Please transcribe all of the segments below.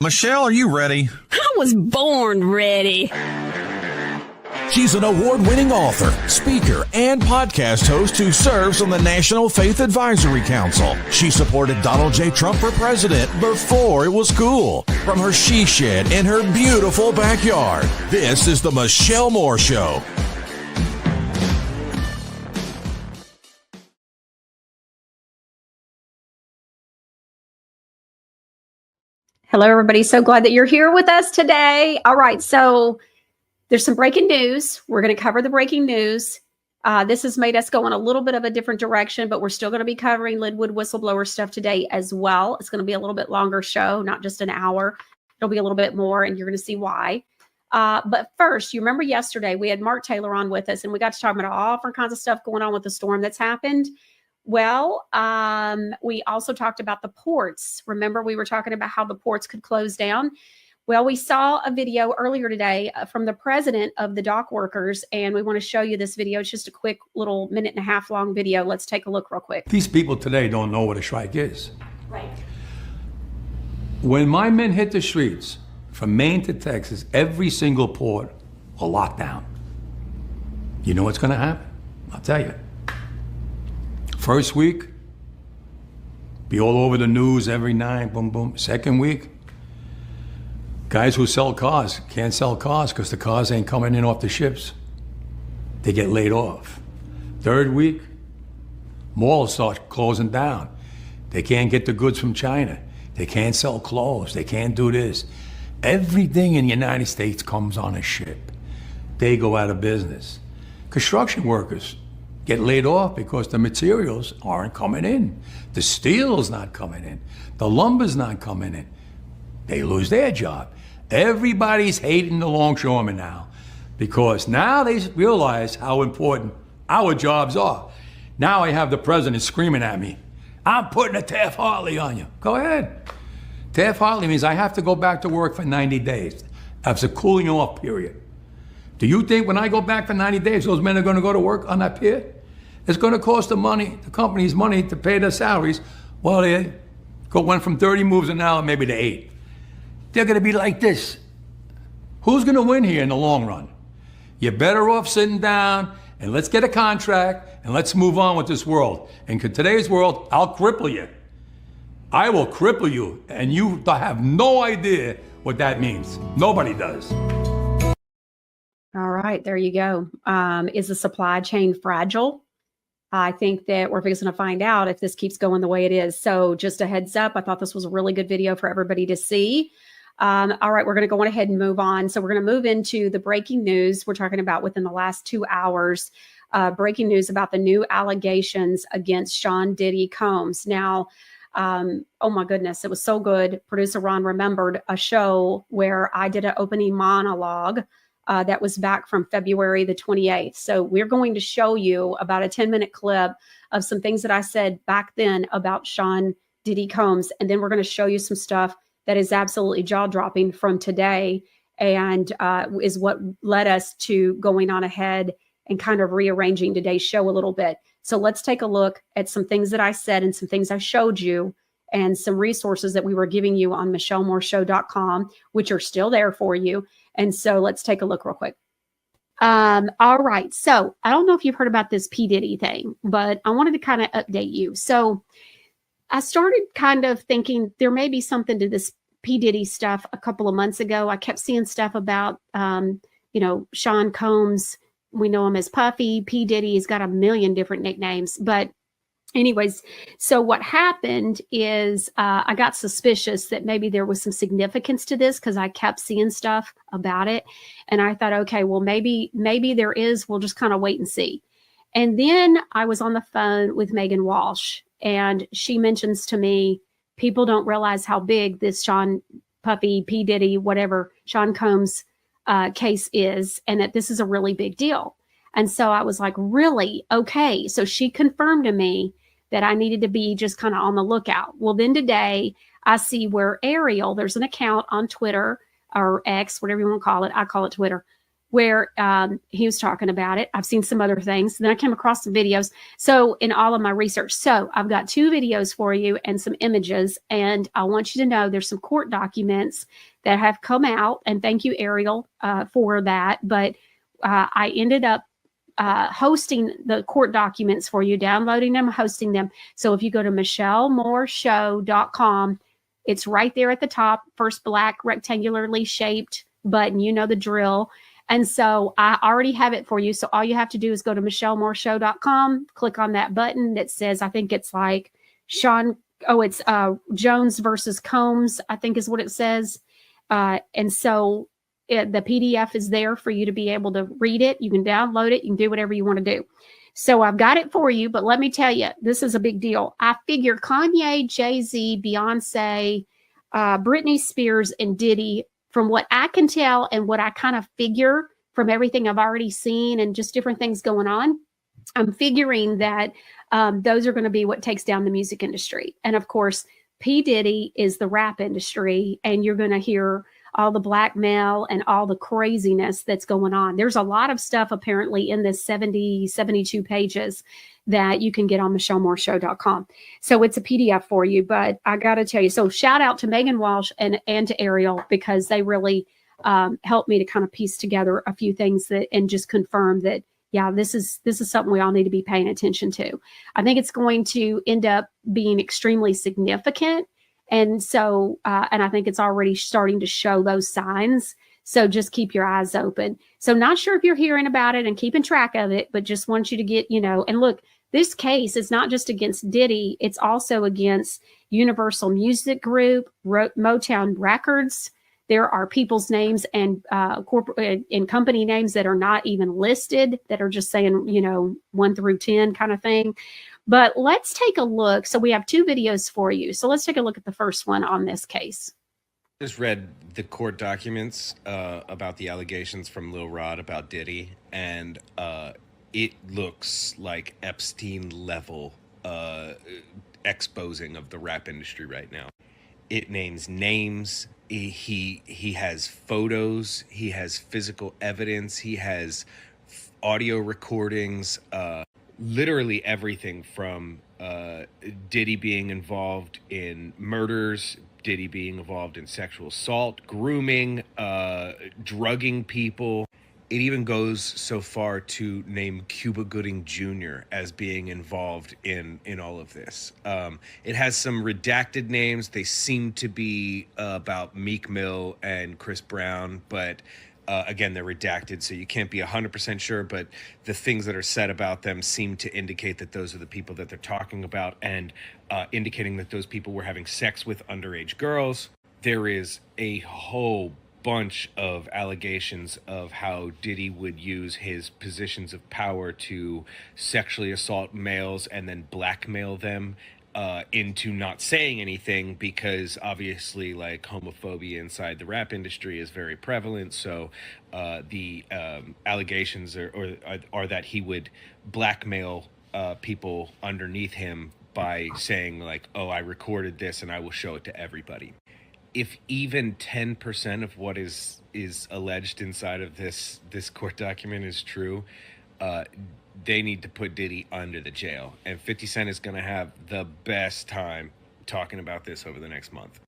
Michelle, are you ready? I was born ready. She's an award-winning author, speaker, and podcast host who serves on the National Faith Advisory Council. She supported Donald J. Trump for president before it was cool. From her she shed in her beautiful backyard, this is the Michelle Moore Show. Hello, everybody. So glad that you're here with us today. All right. So there's some breaking news. We're going to cover the breaking news. This has made us go in a little bit of a different direction, but we're still going to be covering Lin Wood Whistleblower stuff today as well. It's going to be a little bit longer show, not just an hour. It'll be a little bit more, and you're going to see why. But first, you remember yesterday we had Mark Taylor on with us, and we got to talk about all different kinds of stuff going on with the storm that's happened. Well, we also talked about the ports. Remember, we were talking about how the ports could close down. Well, we saw a video earlier today from the president of the dock workers, and we want to show you this video. It's just a quick little 1.5 minute long video. Let's take a look real quick. These people today don't know what a strike is. Right. When my men hit the streets from Maine to Texas, every single port will lock down. You know what's going to happen? I'll tell you. First week, be all over the news every night, boom, boom. Second week, guys who sell cars can't sell cars because the cars ain't coming in off the ships. They get laid off. Third week, malls start closing down. They can't get the goods from China. They can't sell clothes. They can't do this. Everything in the United States comes on a ship. They go out of business. Construction workers get laid off because the materials aren't coming in. The steel's not coming in. The lumber's not coming in. They lose their job. Everybody's hating the longshoremen now because now they realize how important our jobs are. Now I have the president screaming at me, I'm putting a Taft-Hartley on you. Go ahead. Taft-Hartley means I have to go back to work for 90 days. That's a cooling off period. Do you think when I go back for 90 days, those men are going to go to work on that pier? It's going to cost the company's money to pay their salaries. Well, they went from 30 moves an hour maybe to 8. They're going to be like this. Who's going to win here in the long run? You're better off sitting down and let's get a contract and let's move on with this world. And in today's world, I'll cripple you. I will cripple you, and you have no idea what that means. Nobody does. All right, there you go. Is the supply chain fragile? I think that we're fixing to find out if this keeps going the way it is. So just a heads up, I thought this was a really good video for everybody to see. All right, we're going to go on ahead and move on. So we're going to move into the breaking news. We're talking about within the last 2 hours, breaking news about the new allegations against Sean Diddy Combs. Now, oh my goodness, it was so good. Producer Ron remembered a show where I did an opening monologue that was back from February the 28th. So we're going to show you about a 10-minute clip of some things that I said back then about Sean Diddy Combs. And then we're going to show you some stuff that is absolutely jaw-dropping from today and is what led us to going on ahead and kind of rearranging today's show a little bit. So let's take a look at some things that I said and some things I showed you and some resources that we were giving you on MichelleMooreShow.com, which are still there for you. And so let's take a look real quick. All right. So I don't know if you've heard about this P Diddy thing, but I wanted to kind of update you. So I started kind of thinking there may be something to this P Diddy stuff a couple of months ago. I kept seeing stuff about, Sean Combs. We know him as Puffy. P Diddy, he's got a million different nicknames. But anyways, so what happened is I got suspicious that maybe there was some significance to this because I kept seeing stuff about it. And I thought, okay, well, maybe there is. We'll just kind of wait and see. And then I was on the phone with Megan Walsh, and she mentions to me, people don't realize how big this Sean Puffy, P Diddy, whatever, Sean Combs case is, and that this is a really big deal. And so I was like, really? Okay. So she confirmed to me that I needed to be just kind of on the lookout. Well, then today I see where Ariel, there's an account on Twitter or X, whatever you want to call it. I call it Twitter. where he was talking about it. I've seen some other things. Then I came across some videos. So in all of my research, so I've got 2 videos for you and some images. And I want you to know there's some court documents that have come out. And thank you, Ariel, for that. But I ended up hosting the court documents for you, downloading them, hosting them. So if you go to MICHELLEMORESHOW.com, it's right there at the top, first black rectangularly shaped button. You know the drill. And so I already have it for you. So all you have to do is go to MICHELLEMORESHOW.com, click on that button that says, I think it's like it's Jones versus Combs, I think is what it says. And so the PDF is there for you to be able to read it. You can download it. You can do whatever you want to do. So I've got it for you, but let me tell you, this is a big deal. I figure Kanye, Jay-Z, Beyonce, Britney Spears, and Diddy, from what I can tell and what I kind of figure from everything I've already seen and just different things going on, I'm figuring that those are going to be what takes down the music industry. And of course, P Diddy is the rap industry, and you're going to hear all the blackmail and all the craziness that's going on. There's a lot of stuff apparently in this 72 pages that you can get on MichelleMoreShow.com. So it's a PDF for you, but I got to tell you, so shout out to Megan Walsh and to Ariel, because they really helped me to kind of piece together a few things that, and just confirm that, yeah, this is something we all need to be paying attention to. I think it's going to end up being extremely significant. And so, and I think it's already starting to show those signs. So just keep your eyes open. So not sure if you're hearing about it and keeping track of it, but just want you to get, and look, this case is not just against Diddy. It's also against Universal Music Group, Motown Records. There are people's names and corporate and company names that are not even listed, that are just saying, 1 through 10 kind of thing. But let's take a look. So we have 2 videos for you. So let's take a look at the first one on this case. Just read the court documents about the allegations from Lil Rod about Diddy, and it looks like Epstein level exposing of the rap industry right now. It names names. He has photos. He has physical evidence. He has audio recordings. Literally everything from Diddy being involved in murders, Diddy being involved in sexual assault, grooming, drugging people. It even goes so far to name Cuba Gooding Jr. as being involved in all of this. It has some redacted names. They seem to be about Meek Mill and Chris Brown, but again, they're redacted, so you can't be 100% sure, but the things that are said about them seem to indicate that those are the people that they're talking about, and indicating that those people were having sex with underage girls. There is a whole bunch of allegations of how Diddy would use his positions of power to sexually assault males and then blackmail them into not saying anything, because obviously like homophobia inside the rap industry is very prevalent. So the allegations are that he would blackmail people underneath him by saying like, oh, I recorded this and I will show it to everybody. If even 10% of what is alleged inside of this court document is true, they need to put Diddy under the jail. And 50 Cent is going to have the best time talking about this over the next month.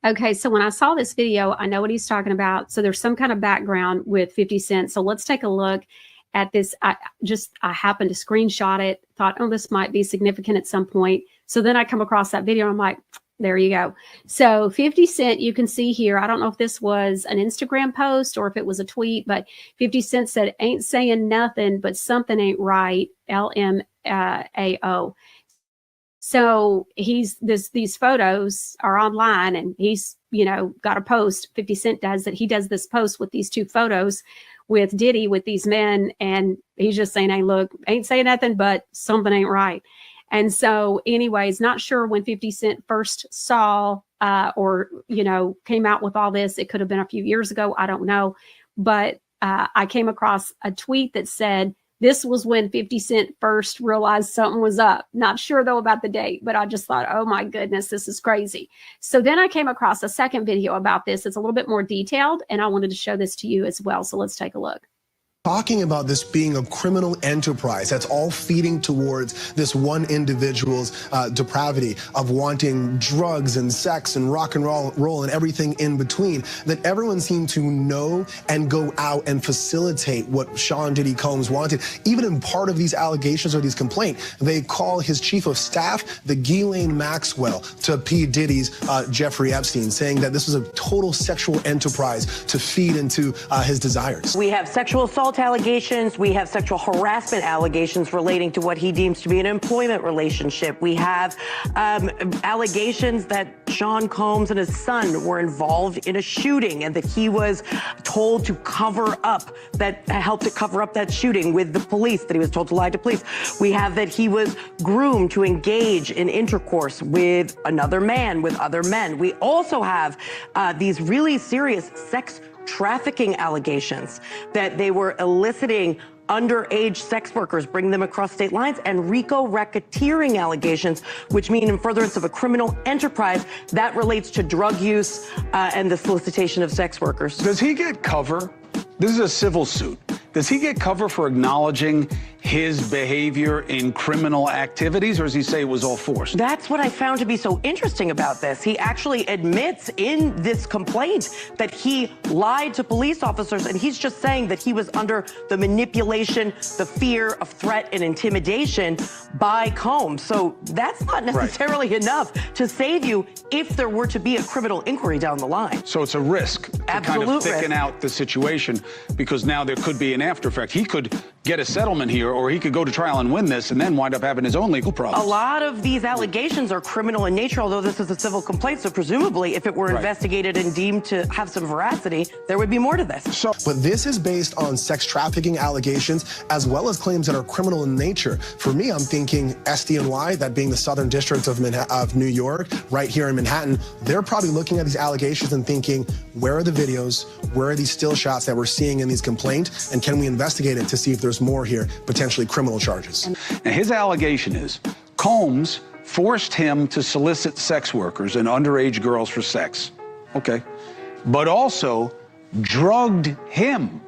Okay, so when I saw this video, I know what he's talking about. So there's some kind of background with 50 Cent. So let's take a look at this. I happened to screenshot it, thought, oh, this might be significant at some point. So then I come across that video and I'm like, there you go. So 50 Cent, you can see here, I don't know if this was an Instagram post or if it was a tweet, but 50 Cent said, ain't saying nothing, but something ain't right, LMAO. So these photos are online, and he's, got a post, 50 Cent does, that he does this post with these 2 photos with Diddy, with these men. And he's just saying, hey, look, ain't saying nothing, but something ain't right. And so anyways, not sure when 50 Cent first saw or came out with all this. It could have been a few years ago. I don't know. But I came across a tweet that said, This was when 50 Cent first realized something was up. Not sure though about the date, but I just thought, oh my goodness, this is crazy. So then I came across a second video about this. It's a little bit more detailed, and I wanted to show this to you as well. So let's take a look. Talking about this being a criminal enterprise that's all feeding towards this one individual's depravity of wanting drugs and sex and rock and roll and everything in between, that everyone seemed to know and go out and facilitate what Sean Diddy Combs wanted. Even in part of these allegations or these complaints, they call his chief of staff the Ghislaine Maxwell to P Diddy's Jeffrey Epstein, saying that this was a total sexual enterprise to feed into his desires. We have sexual assault allegations. We have sexual harassment allegations relating to what he deems to be an employment relationship. We have allegations that Sean Combs and his son were involved in a shooting and that he was told to cover up helped to cover up that shooting with the police, that he was told to lie to police. We have that he was groomed to engage in intercourse with another man, with other men. We also have these really serious sex trafficking allegations that they were eliciting underage sex workers, bringing them across state lines, and RICO racketeering allegations, which mean in furtherance of a criminal enterprise that relates to drug use and the solicitation of sex workers. Does he get cover? This is a civil suit. Does he get cover for acknowledging his behavior in criminal activities, or does he say it was all forced? That's what I found to be so interesting about this. He actually admits in this complaint that he lied to police officers, and he's just saying that he was under the manipulation, the fear of threat and intimidation by Combs. So that's not necessarily enough to save you if there were to be a criminal inquiry down the line. So it's a risk to kind of thicken out the situation, because now there could be an after effect. He could get a settlement here, or he could go to trial and win this and then wind up having his own legal problems. A lot of these allegations are criminal in nature, although this is a civil complaint. So presumably, if it were investigated and deemed to have some veracity, there would be more to this. But this is based on sex trafficking allegations as well as claims that are criminal in nature. For me, I'm thinking SDNY, that being the Southern District of New York, right here in Manhattan, they're probably looking at these allegations and thinking, where are the videos? Where are these still shots that we're seeing in these complaints? And can we investigate it to see if there's more here, potentially criminal charges? Now, his allegation is Combs forced him to solicit sex workers and underage girls for sex. Okay. But also drugged him,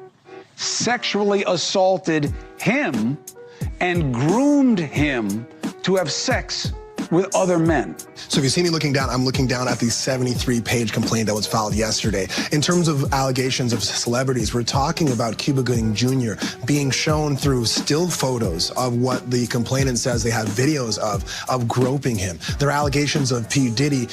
sexually assaulted him, and groomed him to have sex with other men. So if you see me looking down, I'm looking down at the 73-page complaint that was filed yesterday. In terms of allegations of celebrities, we're talking about Cuba Gooding Jr. being shown through still photos of what the complainant says they have videos of groping him. There are allegations of P Diddy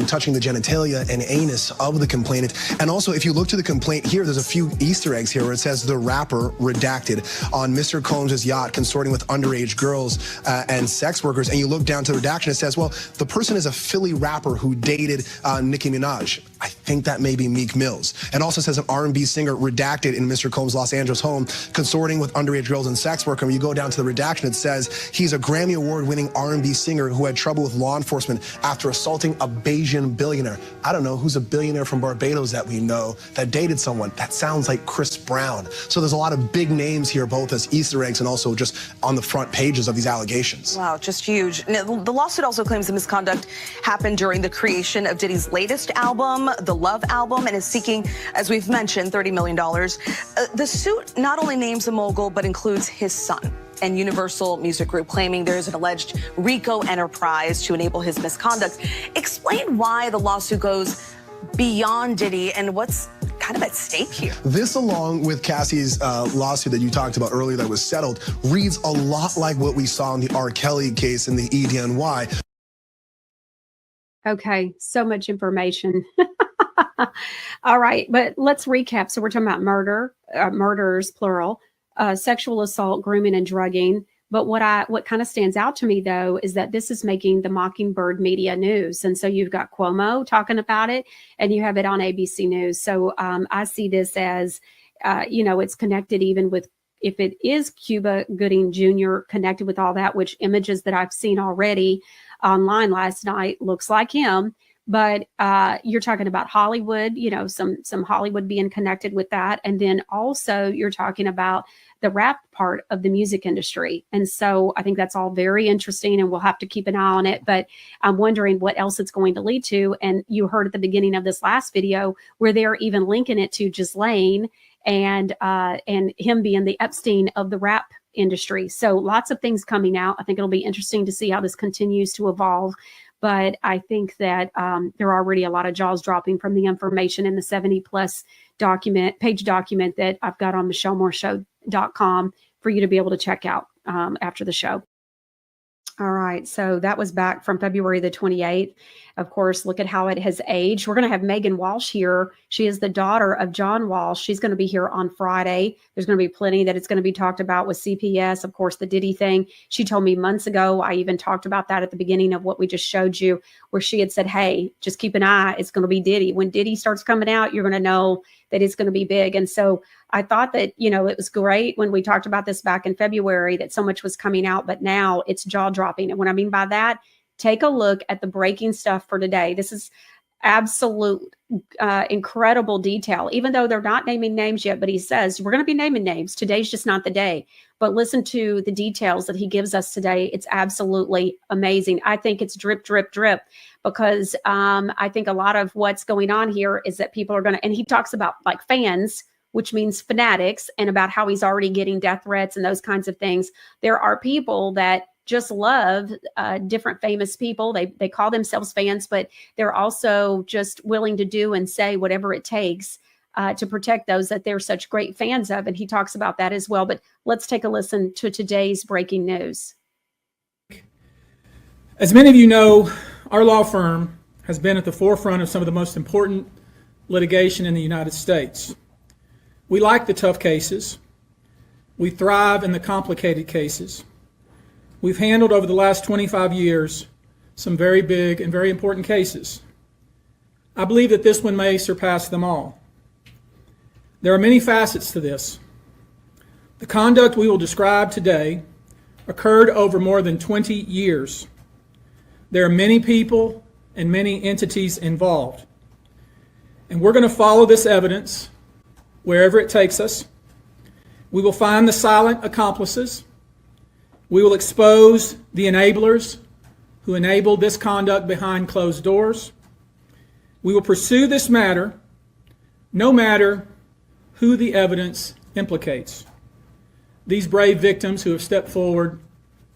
touching the genitalia and anus of the complainant. And also, if you look to the complaint here, there's a few Easter eggs here where it says the rapper redacted on Mr. Combs' yacht consorting with underage girls and sex workers. And you look down to the redaction, it says, well, the person is a Philly rapper who dated Nicki Minaj. I think that may be Meek Mills. And also says an R&B singer redacted in Mr. Combs' Los Angeles home, consorting with underage girls and sex worker. When you go down to the redaction, it says he's a Grammy Award-winning R&B singer who had trouble with law enforcement after assaulting a Bayesian billionaire. I don't know who's a billionaire from Barbados that we know that dated someone. That sounds like Chris Brown. So there's a lot of big names here, both as Easter eggs and also just on the front pages of these allegations. Wow, just huge. Now, the lawsuit also claims the misconduct happened during the creation of Diddy's latest album, the Love album, and is seeking, as we've mentioned, $30 million. The suit not only names the mogul, but includes his son and Universal Music Group, claiming there is an alleged RICO enterprise to enable his misconduct. Explain why the lawsuit goes beyond Diddy and what's kind of at stake here. This, along with Cassie's lawsuit that you talked about earlier that was settled, reads a lot like what we saw in the R. Kelly case in the EDNY. Okay, so much information. All right, but let's recap. So we're talking about murder, murders, plural, sexual assault, grooming, and drugging. But what kind of stands out to me, though, is that this is making the Mockingbird media news. And so you've got Cuomo talking about it, and you have it on ABC News. So I see this as, it's connected even with, if it is Cuba Gooding Jr. connected with all that, which images that I've seen already online last night looks like him. But you're talking about Hollywood, some Hollywood being connected with that. And then also you're talking about the rap part of the music industry. And so I think that's all very interesting, and we'll have to keep an eye on it. But I'm wondering what else it's going to lead to. And you heard at the beginning of this last video where they're even linking it to Ghislaine and him being the Epstein of the rap industry. So lots of things coming out. I think it'll be interesting to see how this continues to evolve. But I think that there are already a lot of jaws dropping from the information in the 70-plus page document that I've got on MichelleMooreShow.com for you to be able to check out after the show. All right. So that was back from February the 28th. Of course, look at how it has aged. We're going to have Megan Walsh here. She is the daughter of John Walsh. She's going to be here on Friday. There's going to be plenty that it's going to be talked about with CPS. Of course, the Diddy thing. She told me months ago, I even talked about that at the beginning of what we just showed you, where she had said, hey, just keep an eye. It's going to be Diddy. When Diddy starts coming out, you're going to know that it's going to be big. And so I thought that, it was great when we talked about this back in February that so much was coming out, but now it's jaw dropping. And what I mean by that, take a look at the breaking stuff for today. This is absolute incredible detail, even though they're not naming names yet, but he says, we're going to be naming names. Today's just not the day, but listen to the details that he gives us today. It's absolutely amazing. I think it's drip, drip, drip, because I think a lot of what's going on here is that people are going to, and he talks about like fans, which means fanatics, and about how he's already getting death threats and those kinds of things. There are people that just love different famous people. They call themselves fans, but they're also just willing to do and say whatever it takes to protect those that they're such great fans of. And he talks about that as well. But let's take a listen to today's breaking news. As many of you know, our law firm has been at the forefront of some of the most important litigation in the United States. We like the tough cases. We thrive in the complicated cases. We've handled over the last 25 years some very big and very important cases. I believe that this one may surpass them all. There are many facets to this. The conduct we will describe today occurred over more than 20 years. There are many people and many entities involved. And we're going to follow this evidence wherever it takes us. We will find the silent accomplices. We will expose the enablers who enabled this conduct behind closed doors. We will pursue this matter no matter who the evidence implicates. These brave victims who have stepped forward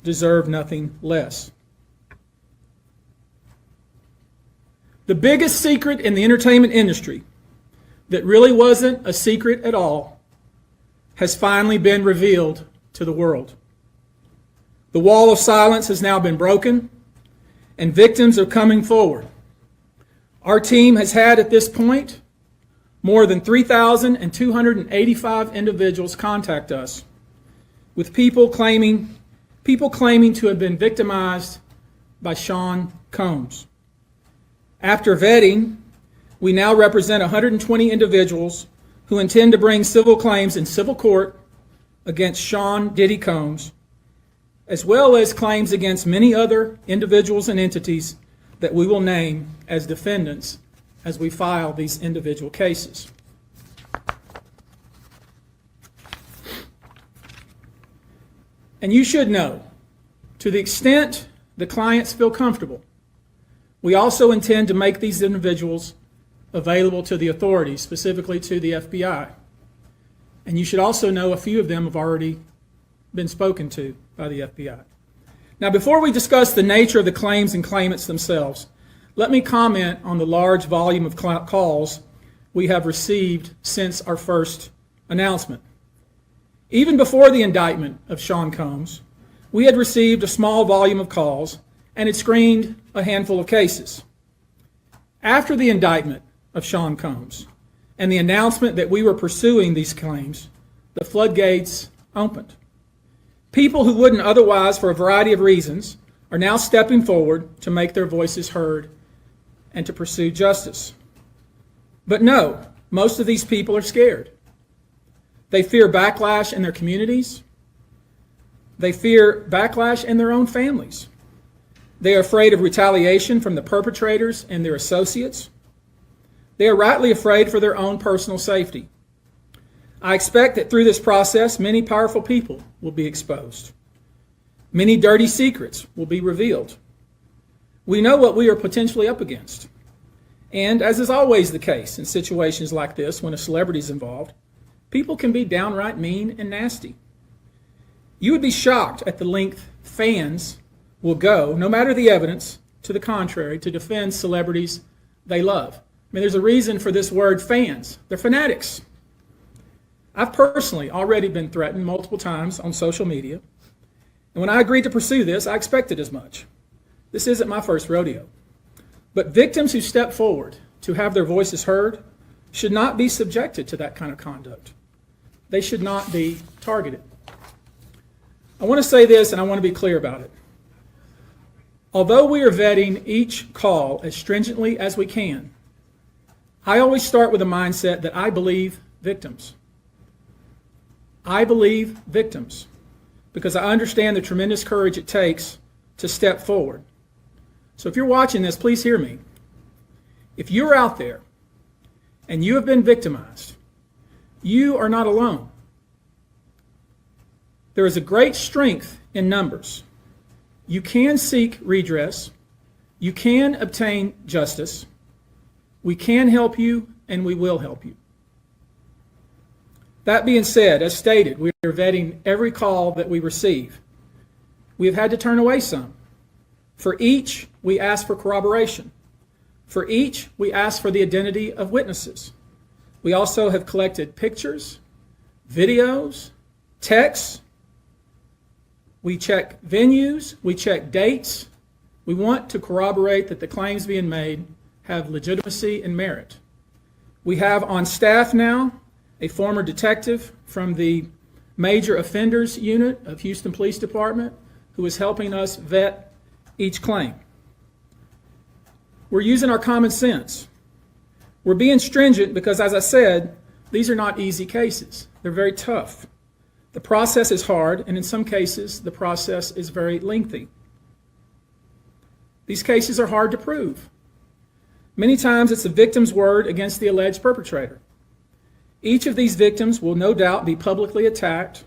deserve nothing less. The biggest secret in the entertainment industry that really wasn't a secret at all has finally been revealed to the world. The wall of silence has now been broken, and victims are coming forward. Our team has had at this point more than 3,285 individuals contact us, with people claiming to have been victimized by Sean Combs. After vetting, we now represent 120 individuals who intend to bring civil claims in civil court against Sean Diddy Combs, as well as claims against many other individuals and entities that we will name as defendants as we file these individual cases. And you should know, to the extent the clients feel comfortable, we also intend to make these individuals available to the authorities, specifically to the FBI. And you should also know a few of them have already been spoken to by the FBI. Now, before we discuss the nature of the claims and claimants themselves, let me comment on the large volume of calls we have received since our first announcement. Even before the indictment of Sean Combs, we had received a small volume of calls and had screened a handful of cases. After the indictment of Sean Combs and the announcement that we were pursuing these claims, the floodgates opened. People who wouldn't otherwise, for a variety of reasons, are now stepping forward to make their voices heard and to pursue justice. But no, most of these people are scared. They fear backlash in their communities. They fear backlash in their own families. They are afraid of retaliation from the perpetrators and their associates. They are rightly afraid for their own personal safety. I expect that through this process, many powerful people will be exposed. Many dirty secrets will be revealed. We know what we are potentially up against. And as is always the case in situations like this, when a celebrity is involved, people can be downright mean and nasty. You would be shocked at the length fans will go, no matter the evidence to the contrary, to defend celebrities they love. I mean, there's a reason for this word fans. They're fanatics. I've personally already been threatened multiple times on social media. And when I agreed to pursue this, I expected as much. This isn't my first rodeo. But victims who step forward to have their voices heard should not be subjected to that kind of conduct. They should not be targeted. I want to say this, and I want to be clear about it. Although we are vetting each call as stringently as we can, I always start with a mindset that I believe victims. I believe victims because I understand the tremendous courage it takes to step forward. So if you're watching this, please hear me. If you're out there and you have been victimized, you are not alone. There is a great strength in numbers. You can seek redress. You can obtain justice. We can help you, and we will help you. That being said, as stated, we are vetting every call that we receive. We have had to turn away some. For each, we ask for corroboration. For each, we ask for the identity of witnesses. We also have collected pictures, videos, texts. We check venues, we check dates. We want to corroborate that the claims being made have legitimacy and merit. We have on staff now a former detective from the Major Offenders Unit of Houston Police Department who is helping us vet each claim. We're using our common sense. We're being stringent because, as I said, these are not easy cases. They're very tough. The process is hard, and in some cases, the process is very lengthy. These cases are hard to prove. Many times it's the victim's word against the alleged perpetrator. Each of these victims will no doubt be publicly attacked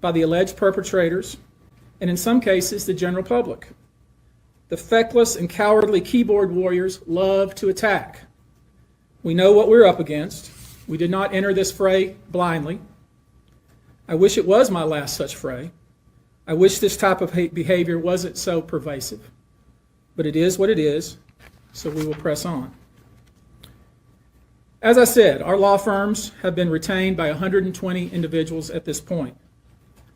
by the alleged perpetrators, and in some cases, the general public. The feckless and cowardly keyboard warriors love to attack. We know what we're up against. We did not enter this fray blindly. I wish it was my last such fray. I wish this type of behavior wasn't so pervasive. But it is what it is, so we will press on. As I said, our law firms have been retained by 120 individuals at this point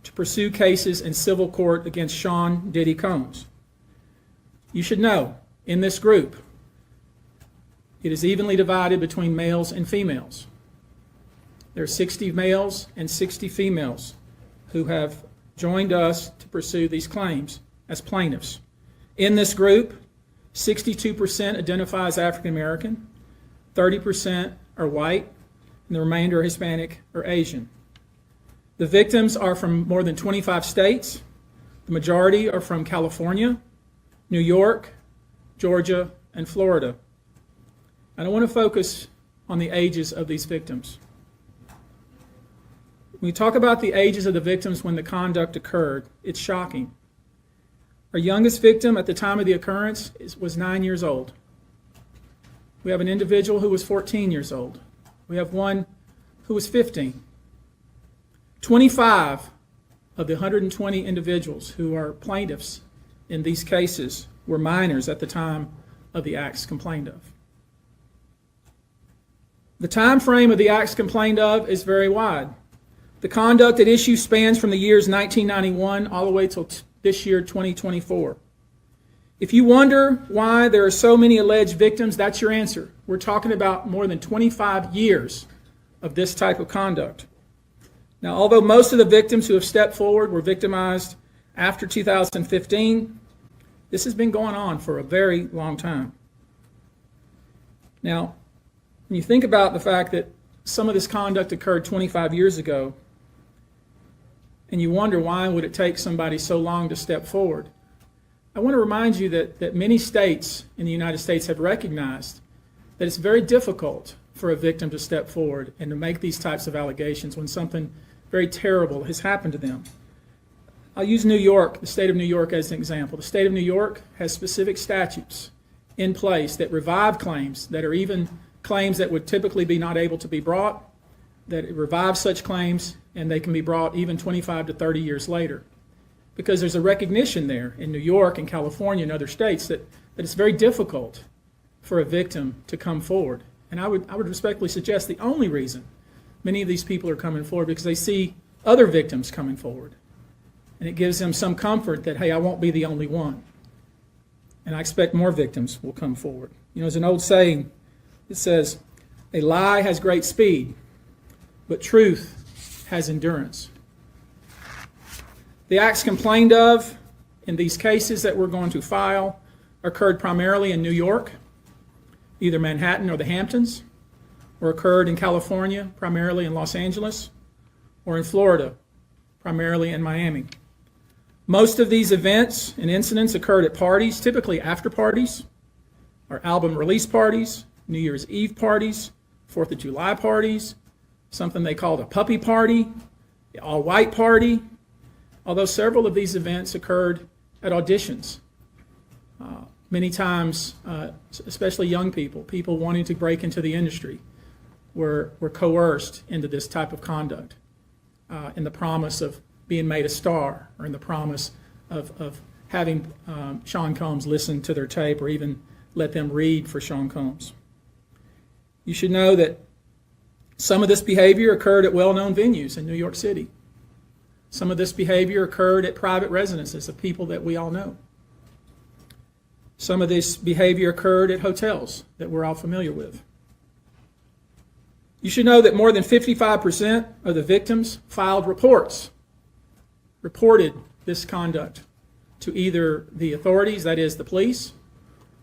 to pursue cases in civil court against Sean Diddy Combs. You should know, in this group, it is evenly divided between males and females. There are 60 males and 60 females who have joined us to pursue these claims as plaintiffs. In this group, 62% identify as African American, 30% are white, and the remainder are Hispanic or Asian. The victims are from more than 25 states. The majority are from California, New York, Georgia, and Florida. I don't want to focus on the ages of these victims. When we talk about the ages of the victims when the conduct occurred, it's shocking. Our youngest victim at the time of the occurrence was 9 years old. We have an individual who was 14 years old. We have one who was 15. 25 of the 120 individuals who are plaintiffs in these cases were minors at the time of the acts complained of. The time frame of the acts complained of is very wide. The conduct at issue spans from the years 1991 all the way till this year, 2024. If you wonder why there are so many alleged victims, that's your answer. We're talking about more than 25 years of this type of conduct. Now, although most of the victims who have stepped forward were victimized after 2015, this has been going on for a very long time. Now, when you think about the fact that some of this conduct occurred 25 years ago, and you wonder why would it take somebody so long to step forward, I want to remind you that many states in the United States have recognized that it's very difficult for a victim to step forward and to make these types of allegations when something very terrible has happened to them. I'll use New York, the state of New York, as an example. The state of New York has specific statutes in place that revive claims that are even claims that would typically be not able to be brought, that it revives such claims, and they can be brought even 25 to 30 years later. Because there's a recognition there in New York and California and other states that it's very difficult for a victim to come forward. And I would respectfully suggest the only reason many of these people are coming forward because they see other victims coming forward. And it gives them some comfort that, hey, I won't be the only one. And I expect more victims will come forward. You know, there's an old saying, it says, a lie has great speed, but truth has endurance. The acts complained of in these cases that we're going to file occurred primarily in New York, either Manhattan or the Hamptons, or occurred in California, primarily in Los Angeles, or in Florida, primarily in Miami. Most of these events and incidents occurred at parties, typically after parties, or album release parties, New Year's Eve parties, 4th of July parties, something they called a puppy party, the all-white party, although several of these events occurred at auditions. Many times, especially young people wanting to break into the industry, were coerced into this type of conduct in the promise of being made a star or in the promise of having Sean Combs listen to their tape or even let them read for Sean Combs. You should know that some of this behavior occurred at well-known venues in New York City. Some of this behavior occurred at private residences of people that we all know. Some of this behavior occurred at hotels that we're all familiar with. You should know that more than 55% of the victims filed reported this conduct to either the authorities, that is the police,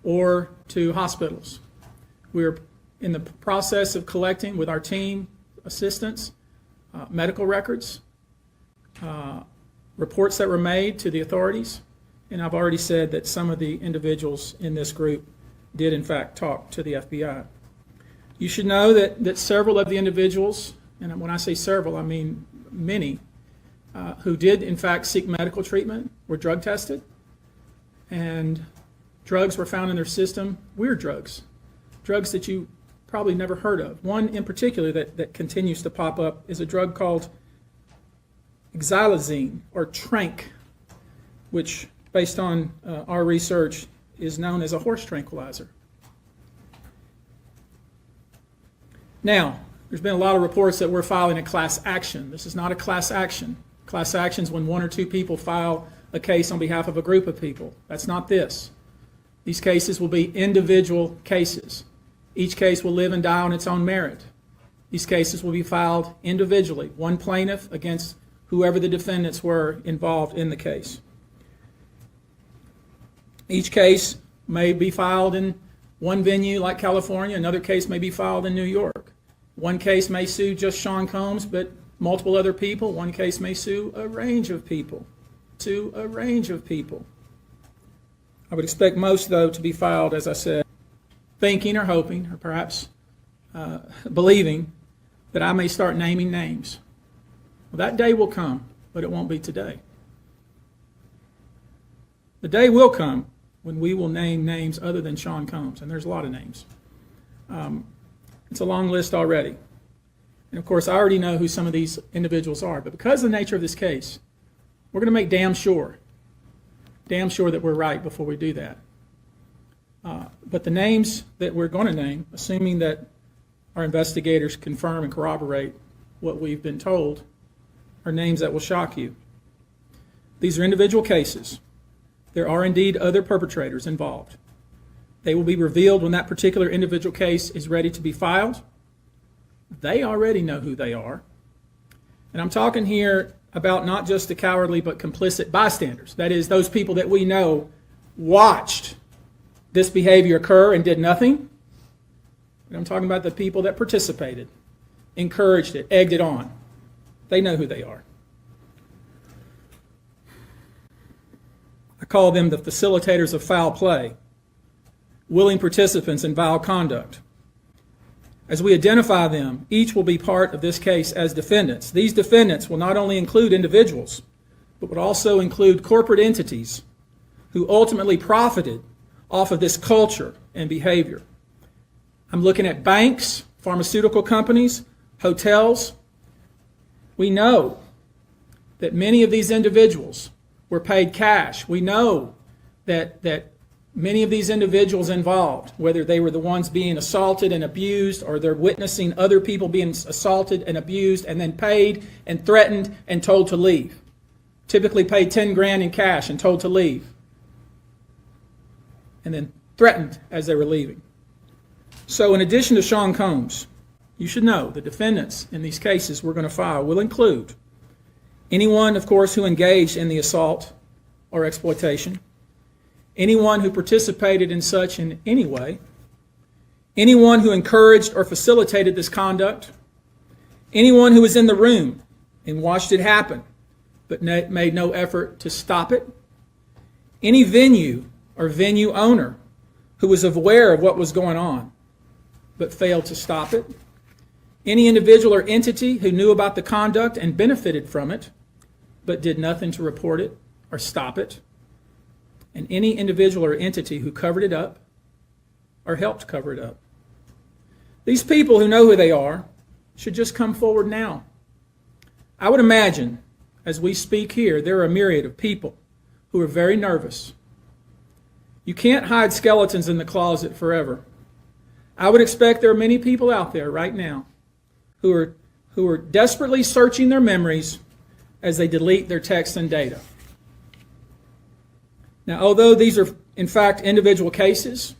or to hospitals. We're in the process of collecting with our team assistants medical records, reports that were made to the authorities, and I've already said that some of the individuals in this group did in fact talk to the FBI. You should know that several of the individuals, and when I say several, I mean many, who did in fact seek medical treatment were drug tested, and drugs were found in their system, weird drugs that you probably never heard of. One in particular that continues to pop up is a drug called xylazine or trank, which based on our research is known as a horse tranquilizer. Now, there's been a lot of reports that we're filing a class action. This is not a class action. Class action is when one or two people file a case on behalf of a group of people. That's not this. These cases will be individual cases. Each case will live and die on its own merit. These cases will be filed individually, one plaintiff against whoever the defendants were involved in the case. Each case may be filed in one venue like California, another case may be filed in New York. One case may sue just Sean Combs, but multiple other people. One case may sue a range of people. I would expect most, though, to be filed, as I said, thinking or hoping or perhaps believing that I may start naming names. Well, that day will come, but it won't be today. The day will come when we will name names other than Sean Combs, and there's a lot of names. It's a long list already. And of course, I already know who some of these individuals are, but because of the nature of this case, we're going to make damn sure that we're right before we do that. But the names that we're going to name, assuming that our investigators confirm and corroborate what we've been told, are names that will shock you. These are individual cases. There are indeed other perpetrators involved. They will be revealed when that particular individual case is ready to be filed. They already know who they are. And I'm talking here about not just the cowardly but complicit bystanders. That is, those people that we know watched this behavior occur and did nothing. And I'm talking about the people that participated, encouraged it, egged it on. They know who they are. call them the facilitators of foul play, willing participants in vile conduct. As we identify them, each will be part of this case as defendants. These defendants will not only include individuals, but would also include corporate entities who ultimately profited off of this culture and behavior. I'm looking at banks, pharmaceutical companies, hotels. We know that many of these individuals were paid cash. We know that many of these individuals involved, whether they were the ones being assaulted and abused or they're witnessing other people being assaulted and abused and then paid and threatened and told to leave. Typically paid 10 grand in cash and told to leave. And then threatened as they were leaving. So in addition to Sean Combs, you should know the defendants in these cases we're going to file will include anyone, of course, who engaged in the assault or exploitation, anyone who participated in such in any way, anyone who encouraged or facilitated this conduct, anyone who was in the room and watched it happen but made no effort to stop it, any venue or venue owner who was aware of what was going on but failed to stop it, any individual or entity who knew about the conduct and benefited from it but did nothing to report it or stop it, and any individual or entity who covered it up or helped cover it up. These people who know who they are should just come forward now. I would imagine, as we speak here, there are a myriad of people who are very nervous. You can't hide skeletons in the closet forever. I would expect there are many people out there right now who are desperately searching their memories as they delete their texts and data. Now, although these are, in fact, individual cases,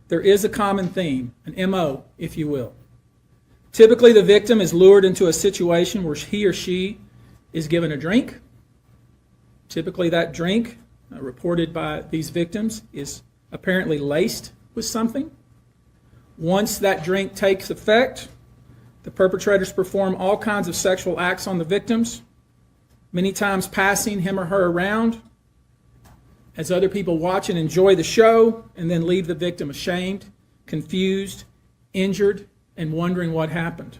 there is a common theme, an MO, if you will. Typically, the victim is lured into a situation where he or she is given a drink. Typically, that drink, reported by these victims, is apparently laced with something. Once that drink takes effect, the perpetrators perform all kinds of sexual acts on the victims, many times passing him or her around as other people watch and enjoy the show, and then leave the victim ashamed, confused, injured, and wondering what happened.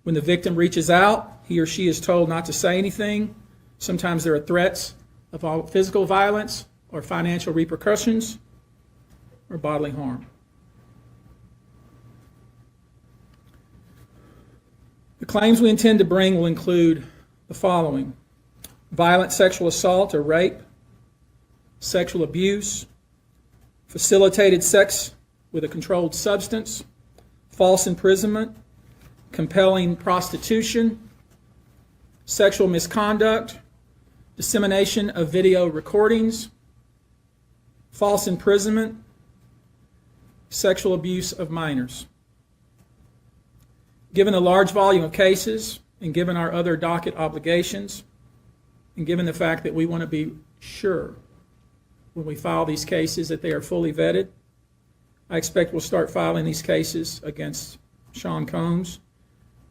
When the victim reaches out, he or she is told not to say anything. Sometimes there are threats of physical violence or financial repercussions or bodily harm. The claims we intend to bring will include the following: violent sexual assault or rape, sexual abuse, facilitated sex with a controlled substance, false imprisonment, compelling prostitution, sexual misconduct, dissemination of video recordings, false imprisonment, sexual abuse of minors. Given the large volume of cases, and given our other docket obligations, and given the fact that we want to be sure when we file these cases that they are fully vetted, I expect we'll start filing these cases against Sean Combs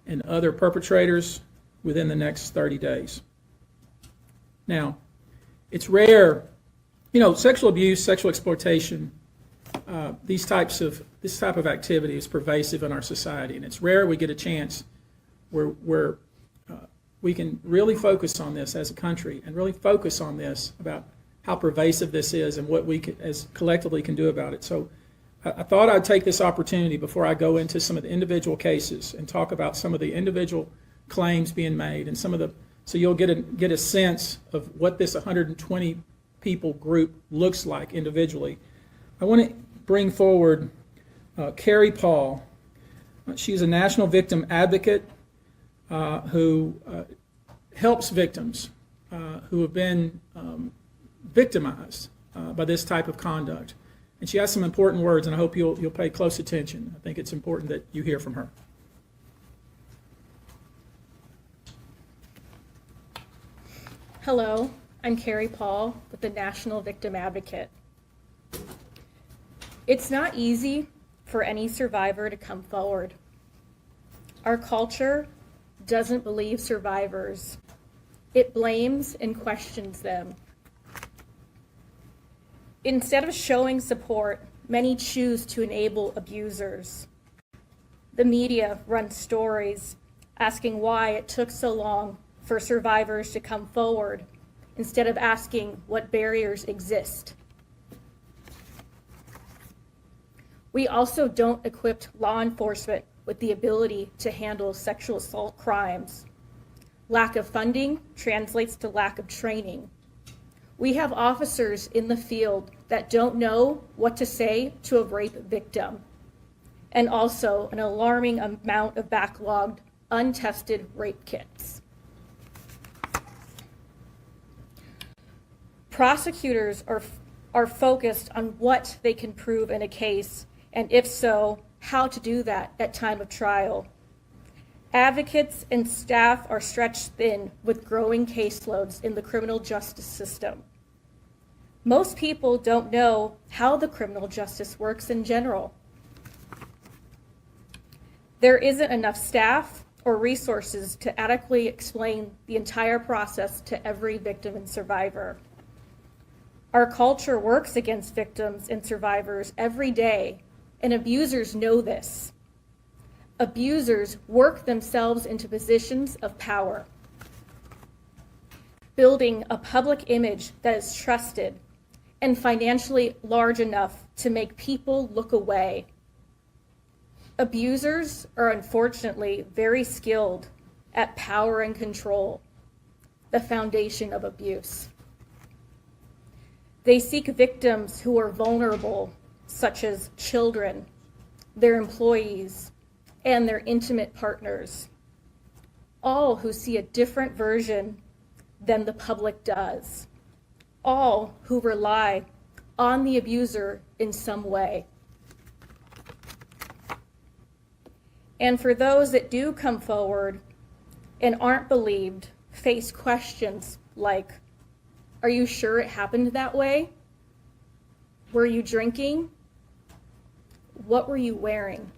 and other perpetrators within the next 30 days. Now, it's rare, sexual abuse, sexual exploitation, this type of activity is pervasive in our society, and it's rare we get a chance where we can really focus on this as a country and really focus on this about how pervasive this is and what we as collectively can do about it. So I thought I'd take this opportunity before I go into some of the individual cases and talk about some of the individual claims being made and so you'll get a sense of what this 120 people group looks like individually. I want to bring forward Carrie Paul. She's a national victim advocate who helps victims who have been victimized by this type of conduct. And she has some important words, and I hope you'll pay close attention. I think it's important that you hear from her. Hello, I'm Carrie Paul with the National Victim Advocate. It's not easy for any survivor to come forward. Our culture doesn't believe survivors. It blames and questions them. Instead of showing support, many choose to enable abusers. The media runs stories asking why it took so long for survivors to come forward instead of asking what barriers exist. We also don't equip law enforcement with the ability to handle sexual assault crimes. Lack of funding translates to lack of training. We have officers in the field that don't know what to say to a rape victim, and also an alarming amount of backlogged, untested rape kits. Prosecutors are focused on what they can prove in a case, and if so, how to do that at time of trial. Advocates and staff are stretched thin with growing caseloads in the criminal justice system. Most people don't know how the criminal justice works in general. There isn't enough staff or resources to adequately explain the entire process to every victim and survivor. Our culture works against victims and survivors every day, and abusers know this. Abusers work themselves into positions of power, building a public image that is trusted and financially large enough to make people look away. Abusers are unfortunately very skilled at power and control, the foundation of abuse. They seek victims who are vulnerable, such as children, their employees, and their intimate partners, all who see a different version than the public does, all who rely on the abuser in some way. And for those that do come forward and aren't believed, face questions like, are you sure it happened that way? Were you drinking? What were you wearing?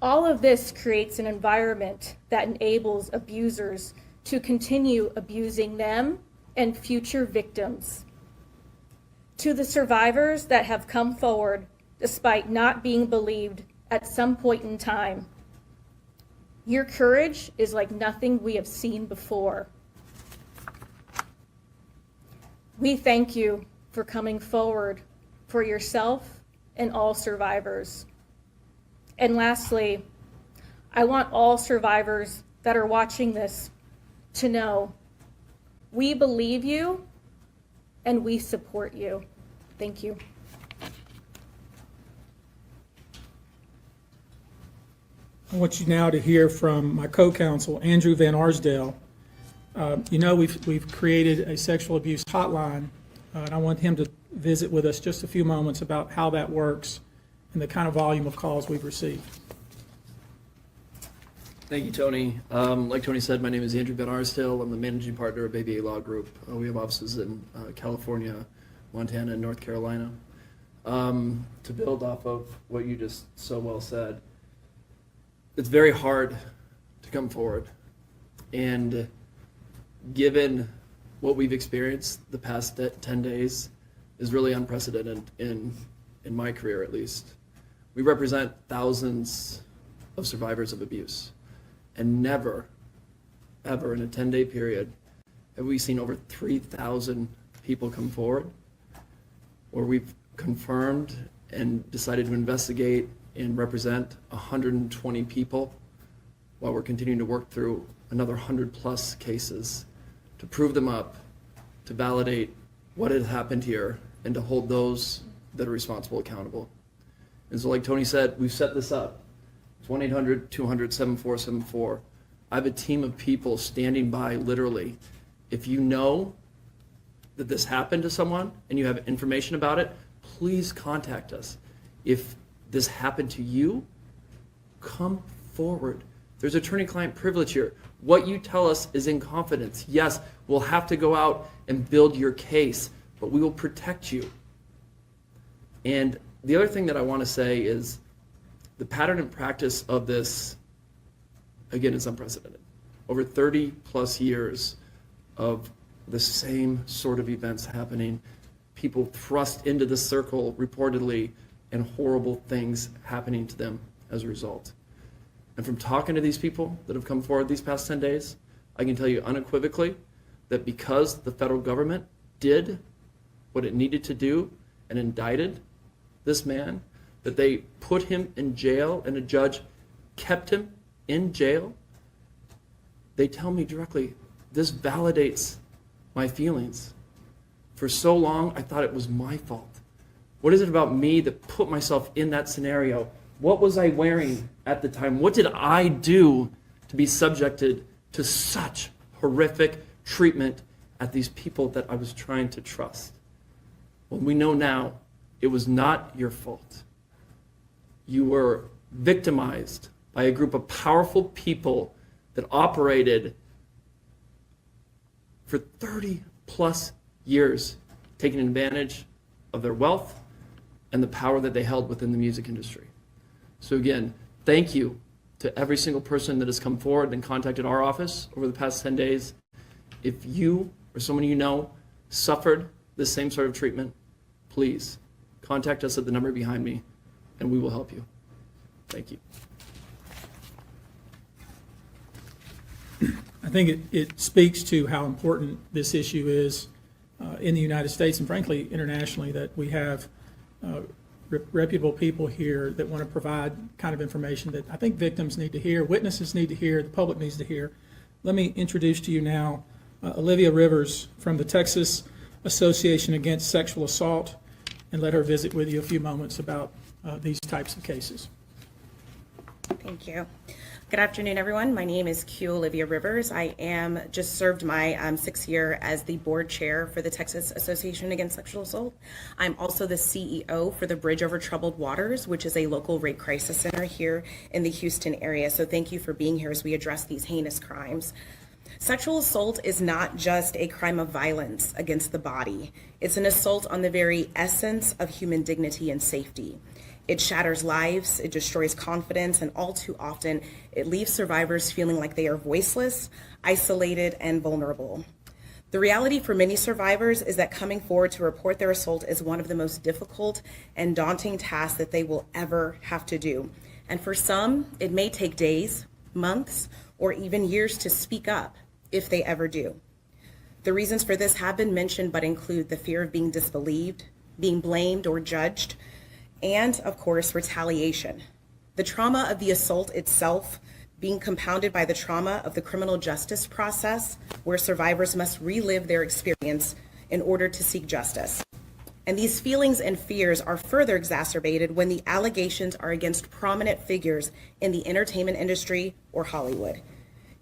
All of this creates an environment that enables abusers to continue abusing them and future victims. To the survivors that have come forward despite not being believed at some point in time, your courage is like nothing we have seen before. We thank you for coming forward for yourself and all survivors. And lastly, I want all survivors that are watching this to know we believe you and we support you. Thank you. I want you now to hear from my co-counsel, Andrew Van Arsdale. We've created a sexual abuse hotline, and I want him to visit with us just a few moments about how that works and the kind of volume of calls we've received. Thank you, Tony. Like Tony said, my name is Andrew Van Arsdale. I'm the managing partner of Baby A Law Group. We have offices in California, Montana, and North Carolina. To build off of what you just so well said, it's very hard to come forward. And given what we've experienced the past 10 days is really unprecedented in my career, at least. We represent thousands of survivors of abuse, and never, ever in a 10-day period have we seen over 3,000 people come forward, or we've confirmed and decided to investigate and represent 120 people while we're continuing to work through another 100+ cases to prove them up, to validate what had happened here, and to hold those that are responsible accountable. And so like Tony said, we've set this up. It's 1-800-200-7474. I have a team of people standing by literally. If you know that this happened to someone and you have information about it, please contact us. If this happened to you, come forward. There's attorney-client privilege here. What you tell us is in confidence. Yes, we'll have to go out and build your case, but we will protect you. And the other thing that I want to say is the pattern and practice of this, again, is unprecedented. Over 30+ years of the same sort of events happening, people thrust into the circle reportedly, and horrible things happening to them as a result. And from talking to these people that have come forward these past 10 days, I can tell you unequivocally that because the federal government did what it needed to do and indicted this man, that they put him in jail and a judge kept him in jail, they tell me directly, this validates my feelings. For so long, I thought it was my fault. What is it about me that put myself in that scenario? What was I wearing at the time? What did I do to be subjected to such horrific treatment at these people that I was trying to trust? Well, we know now it was not your fault. You were victimized by a group of powerful people that operated for 30 plus years, taking advantage of their wealth and the power that they held within the music industry. So again, thank you to every single person that has come forward and contacted our office over the past 10 days. If you or someone you know suffered the same sort of treatment, please contact us at the number behind me and we will help you. Thank you. I think it speaks to how important this issue is in the United States and frankly internationally, that we have reputable people here that want to provide kind of information that I think victims need to hear, witnesses need to hear, the public needs to hear. Let me introduce to you now Olivia Rivers from the Texas Association Against Sexual Assault, and let her visit with you a few moments about these types of cases. Thank you. Good afternoon, everyone. My name is Q Olivia Rivers. I am just served my 6th year as the board chair for the Texas Association Against Sexual Assault. I'm also the CEO for the Bridge Over Troubled Waters, which is a local rape crisis center here in the Houston area. So thank you for being here as we address these heinous crimes. Sexual assault is not just a crime of violence against the body. It's an assault on the very essence of human dignity and safety. It shatters lives, it destroys confidence, and all too often, it leaves survivors feeling like they are voiceless, isolated, and vulnerable. The reality for many survivors is that coming forward to report their assault is one of the most difficult and daunting tasks that they will ever have to do. And for some, it may take days, months, or even years to speak up, if they ever do. The reasons for this have been mentioned, but include the fear of being disbelieved, being blamed or judged, and of course, retaliation. The trauma of the assault itself being compounded by the trauma of the criminal justice process, where survivors must relive their experience in order to seek justice. And these feelings and fears are further exacerbated when the allegations are against prominent figures in the entertainment industry or Hollywood.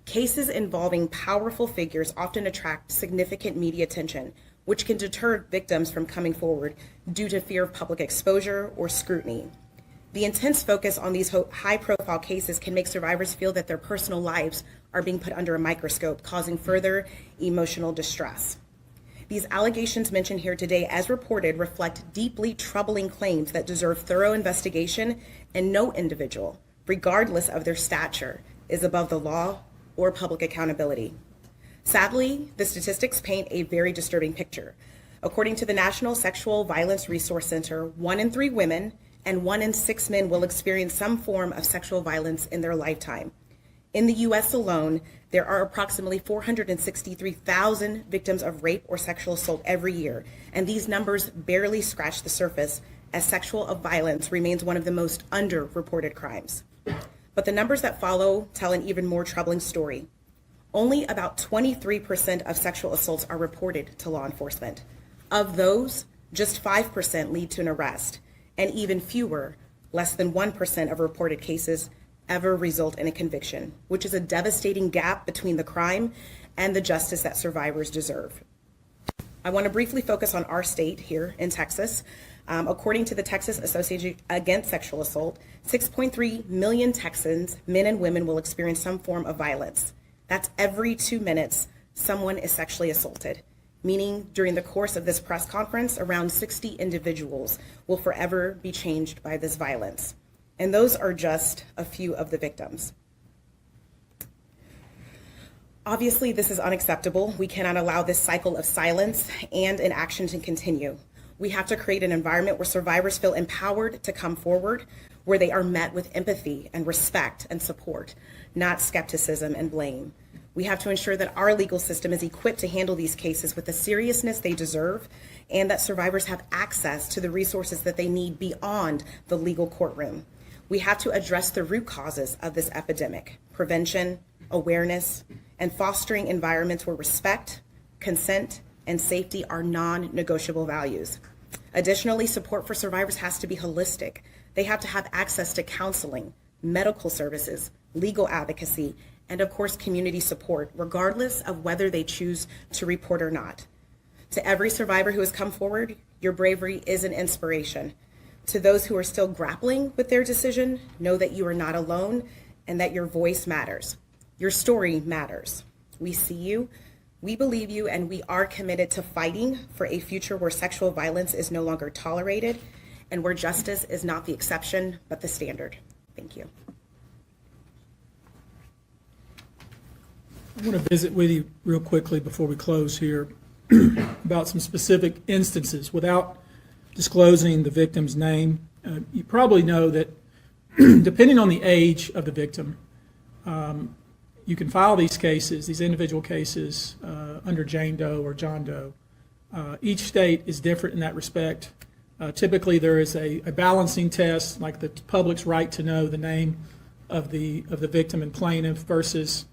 Cases involving powerful figures often attract significant media attention, which can deter victims from coming forward due to fear of public exposure or scrutiny. The intense focus on these high-profile cases can make survivors feel that their personal lives are being put under a microscope, causing further emotional distress. These allegations mentioned here today, as reported, reflect deeply troubling claims that deserve thorough investigation, and no individual, regardless of their stature, is above the law or public accountability. Sadly, the statistics paint a very disturbing picture. According to the National Sexual Violence Resource Center, 1 in 3 women and 1 in 6 men will experience some form of sexual violence in their lifetime. In the U.S. alone, there are approximately 463,000 victims of rape or sexual assault every year, and these numbers barely scratch the surface, as sexual violence remains one of the most underreported crimes. But the numbers that follow tell an even more troubling story. Only about 23% of sexual assaults are reported to law enforcement. Of those, just 5% lead to an arrest, and even fewer, less than 1% of reported cases, ever result in a conviction, which is a devastating gap between the crime and the justice that survivors deserve. I want to briefly focus on our state here in Texas. According to the Texas Association Against Sexual Assault, 6.3 million Texans, men and women, will experience some form of violence. That's every 2 minutes someone is sexually assaulted, meaning during the course of this press conference, around 60 individuals will forever be changed by this violence. And those are just a few of the victims. Obviously, this is unacceptable. We cannot allow this cycle of silence and inaction to continue. We have to create an environment where survivors feel empowered to come forward, where they are met with empathy and respect and support, not skepticism and blame. We have to ensure that our legal system is equipped to handle these cases with the seriousness they deserve, and that survivors have access to the resources that they need beyond the legal courtroom. We have to address the root causes of this epidemic: prevention, awareness, and fostering environments where respect, consent, and safety are non-negotiable values. Additionally, support for survivors has to be holistic. They have to have access to counseling, medical services, legal advocacy, and of course, community support, regardless of whether they choose to report or not. To every survivor who has come forward, your bravery is an inspiration. To those who are still grappling with their decision, know that you are not alone and that your voice matters. Your story matters. We see you, we believe you, and we are committed to fighting for a future where sexual violence is no longer tolerated and where justice is not the exception, but the standard. Thank you. I want to visit with you real quickly before we close here about some specific instances without disclosing the victim's name. You probably know that depending on the age of the victim, you can file these cases, these individual cases, under Jane Doe or John Doe. Each state is different in that respect. Typically, there is a balancing test, like the public's right to know the name of the victim and plaintiff versus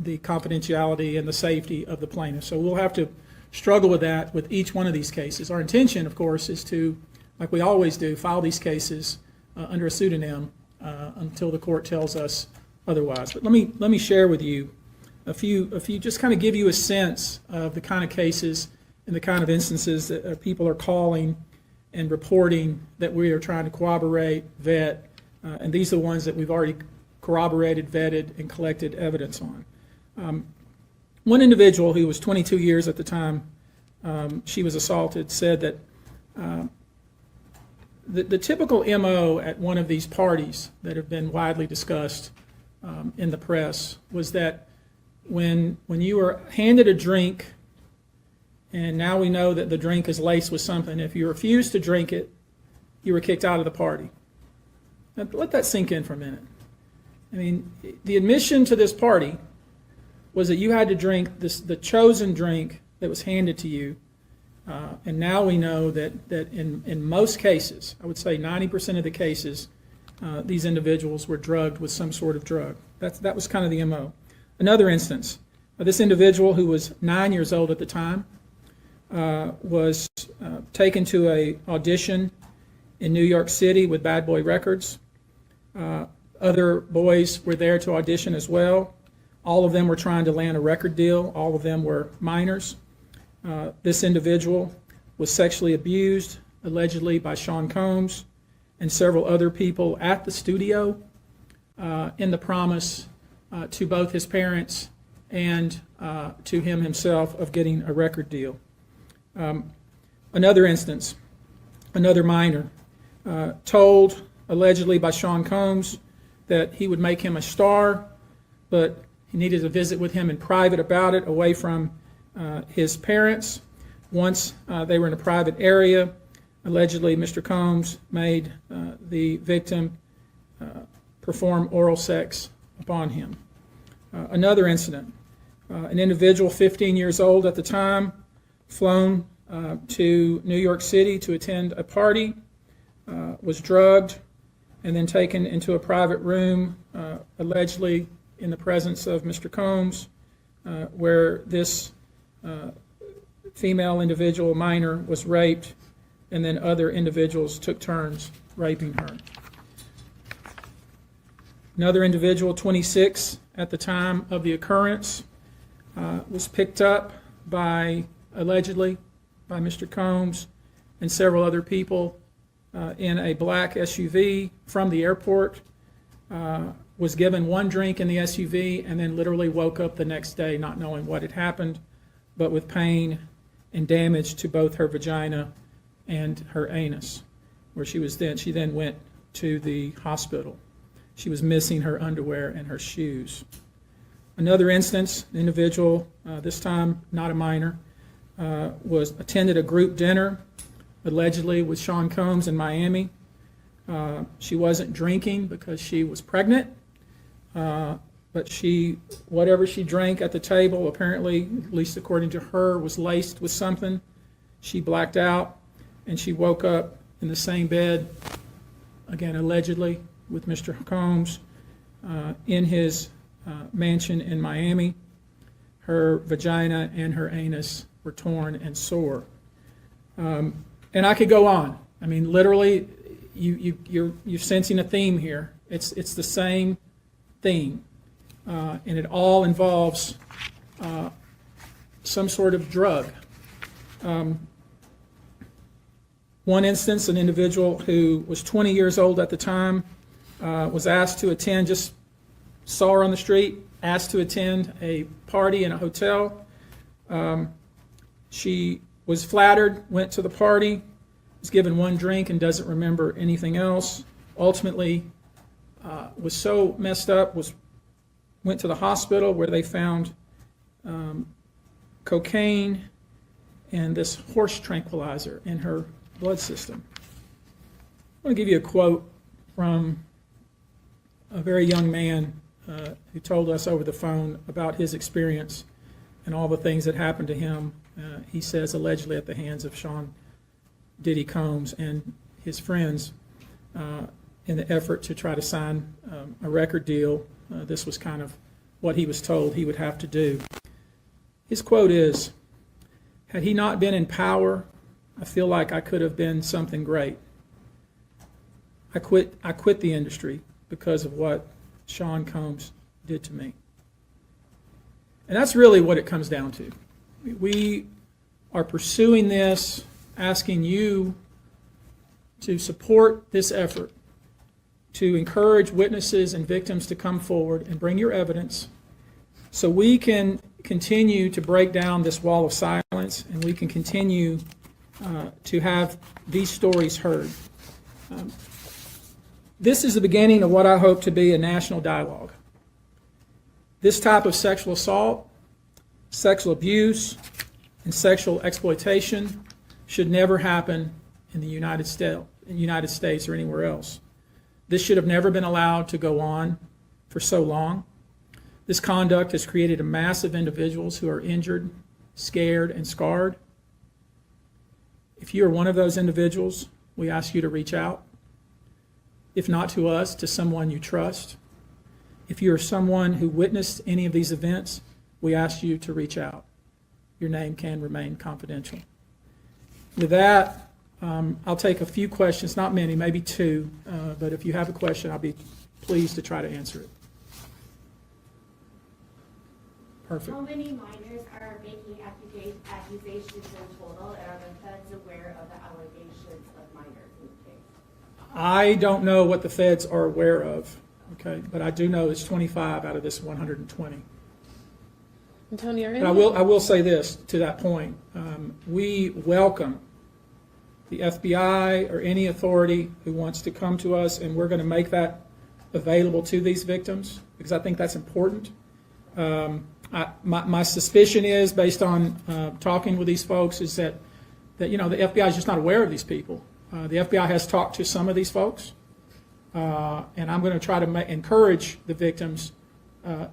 the confidentiality and the safety of the plaintiff. So we'll have to struggle with that with each one of these cases. Our intention, of course, is to, like we always do, file these cases under a pseudonym until the court tells us otherwise. But let me share with you a few, just kind of give you a sense of the kind of cases and the kind of instances that people are calling and reporting that we are trying to corroborate, vet, and these are the ones that we've already corroborated, vetted, and collected evidence on. One individual who was 22 years at the time she was assaulted said that the typical MO at one of these parties that have been widely discussed in the press was that when you were handed a drink, and now we know that the drink is laced with something, if you refused to drink it, you were kicked out of the party. Now, let that sink in for a minute. I mean, the admission to this party was that you had to drink the chosen drink that was handed to you, and now we know that in most cases, I would say 90% of the cases, these individuals were drugged with some sort of drug. That was kind of the MO. Another instance, this individual who was 9 years old at the time was taken to an audition in New York City with Bad Boy Records. Other boys were there to audition as well. All of them were trying to land a record deal. All of them were minors. This individual was sexually abused, allegedly by Sean Combs and several other people at the studio in the promise to both his parents and to him himself of getting a record deal. Another instance, another minor told allegedly by Sean Combs that he would make him a star, but he needed to visit with him in private about it, away from his parents. Once they were in a private area, allegedly Mr. Combs made the victim perform oral sex upon him. Another incident, an individual 15 years old at the time, flown to New York City to attend a party, was drugged, and then taken into a private room, allegedly in the presence of Mr. Combs, where this female individual, minor, was raped, and then other individuals took turns raping her. Another individual, 26 at the time of the occurrence, was picked up allegedly by Mr. Combs and several other people in a black SUV from the airport, was given one drink in the SUV, and then literally woke up the next day not knowing what had happened, but with pain and damage to both her vagina and her anus, where she then went to the hospital. She was missing her underwear and her shoes. Another instance, an individual, this time not a minor, attended a group dinner, allegedly with Sean Combs in Miami. She wasn't drinking because she was pregnant, but whatever she drank at the table, apparently, at least according to her, was laced with something. She blacked out, and she woke up in the same bed, again, allegedly, with Mr. Combs in his mansion in Miami. Her vagina and her anus were torn and sore. And I could go on. I mean, literally, you're sensing a theme here. It's the same theme, and it all involves some sort of drug. One instance, an individual who was 20 years old at the time was asked to attend, just saw her on the street, asked to attend a party in a hotel. She was flattered, went to the party, was given one drink and doesn't remember anything else. Ultimately, was so messed up, went to the hospital where they found cocaine and this horse tranquilizer in her blood system. I want to give you a quote from a very young man who told us over the phone about his experience and all the things that happened to him, he says, allegedly at the hands of Sean Diddy Combs and his friends in the effort to try to sign a record deal. This was kind of what he was told he would have to do. His quote is, "Had he not been in power, I feel like I could have been something great. I quit the industry because of what Sean Combs did to me." And that's really what it comes down to. We are pursuing this, asking you to support this effort, to encourage witnesses and victims to come forward and bring your evidence so we can continue to break down this wall of silence and we can continue to have these stories heard. This is the beginning of what I hope to be a national dialogue. This type of sexual assault, sexual abuse, and sexual exploitation should never happen in the United States or anywhere else. This should have never been allowed to go on for so long. This conduct has created a mass of individuals who are injured, scared, and scarred. If you are one of those individuals, we ask you to reach out. If not to us, to someone you trust. If you are someone who witnessed any of these events, we ask you to reach out. Your name can remain confidential. With that, I'll take a few questions, not many, maybe two, but if you have a question, I'll be pleased to try to answer it. Perfect. How many minors are making accusations in total, and are the feds aware of the allegations of minors in the case? I don't know what the feds are aware of, okay, but I do know it's 25 out of this 120. And Tony, but I will say this to that point. We welcome the FBI or any authority who wants to come to us, and we're going to make that available to these victims because I think that's important. My suspicion is, based on talking with these folks, is that the FBI is just not aware of these people. The FBI has talked to some of these folks, and I'm going to try to encourage the victims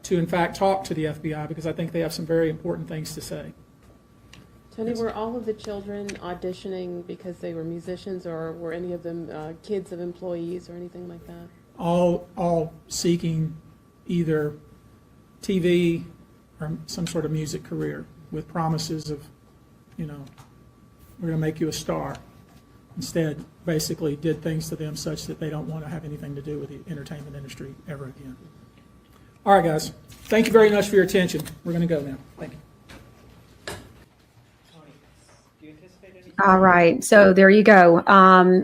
to, in fact, talk to the FBI because I think they have some very important things to say. Tony, were all of the children auditioning because they were musicians, or were any of them kids of employees or anything like that? All seeking either TV or some sort of music career with promises of, we're going to make you a star. Instead, basically did things to them such that they don't want to have anything to do with the entertainment industry ever again. All right, guys. Thank you very much for your attention. We're going to go now. Thank you. All right. So there you go.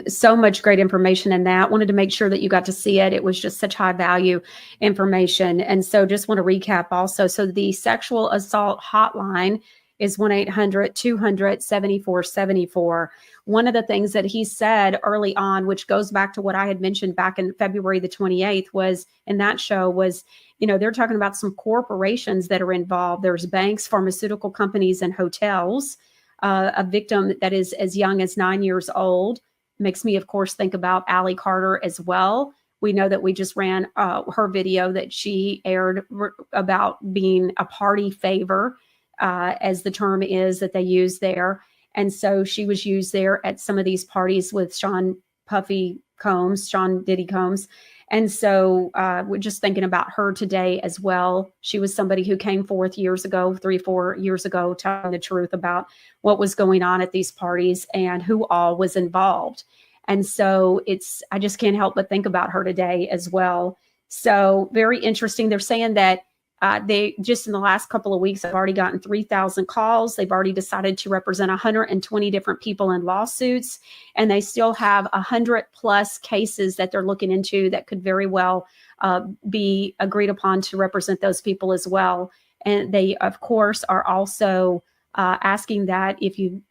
So much great information in that. Wanted to make sure that you got to see it. It was just such high value information. And so just want to recap also. So the sexual assault hotline is 1-800-200-7474. One of the things that he said early on, which goes back to what I had mentioned back in February the 28th, was in that show was, they're talking about some corporations that are involved. There's banks, pharmaceutical companies, and hotels. A victim that is as young as 9 years old. Makes me, of course, think about Allie Carter as well. We know that we just ran her video that she aired about being a party favor, as the term is that they use there. And so she was used there at some of these parties with Sean Diddy Combs. And so we're just thinking about her today as well. She was somebody who came forth 3-4 years ago, telling the truth about what was going on at these parties and who all was involved. And so I just can't help but think about her today as well. So very interesting. They're saying that they just in the last couple of weeks have already gotten 3,000 calls. They've already decided to represent 120 different people in lawsuits, and they still have 100+ cases that they're looking into that could very well be agreed upon to represent those people as well. And they, of course, are also asking that if you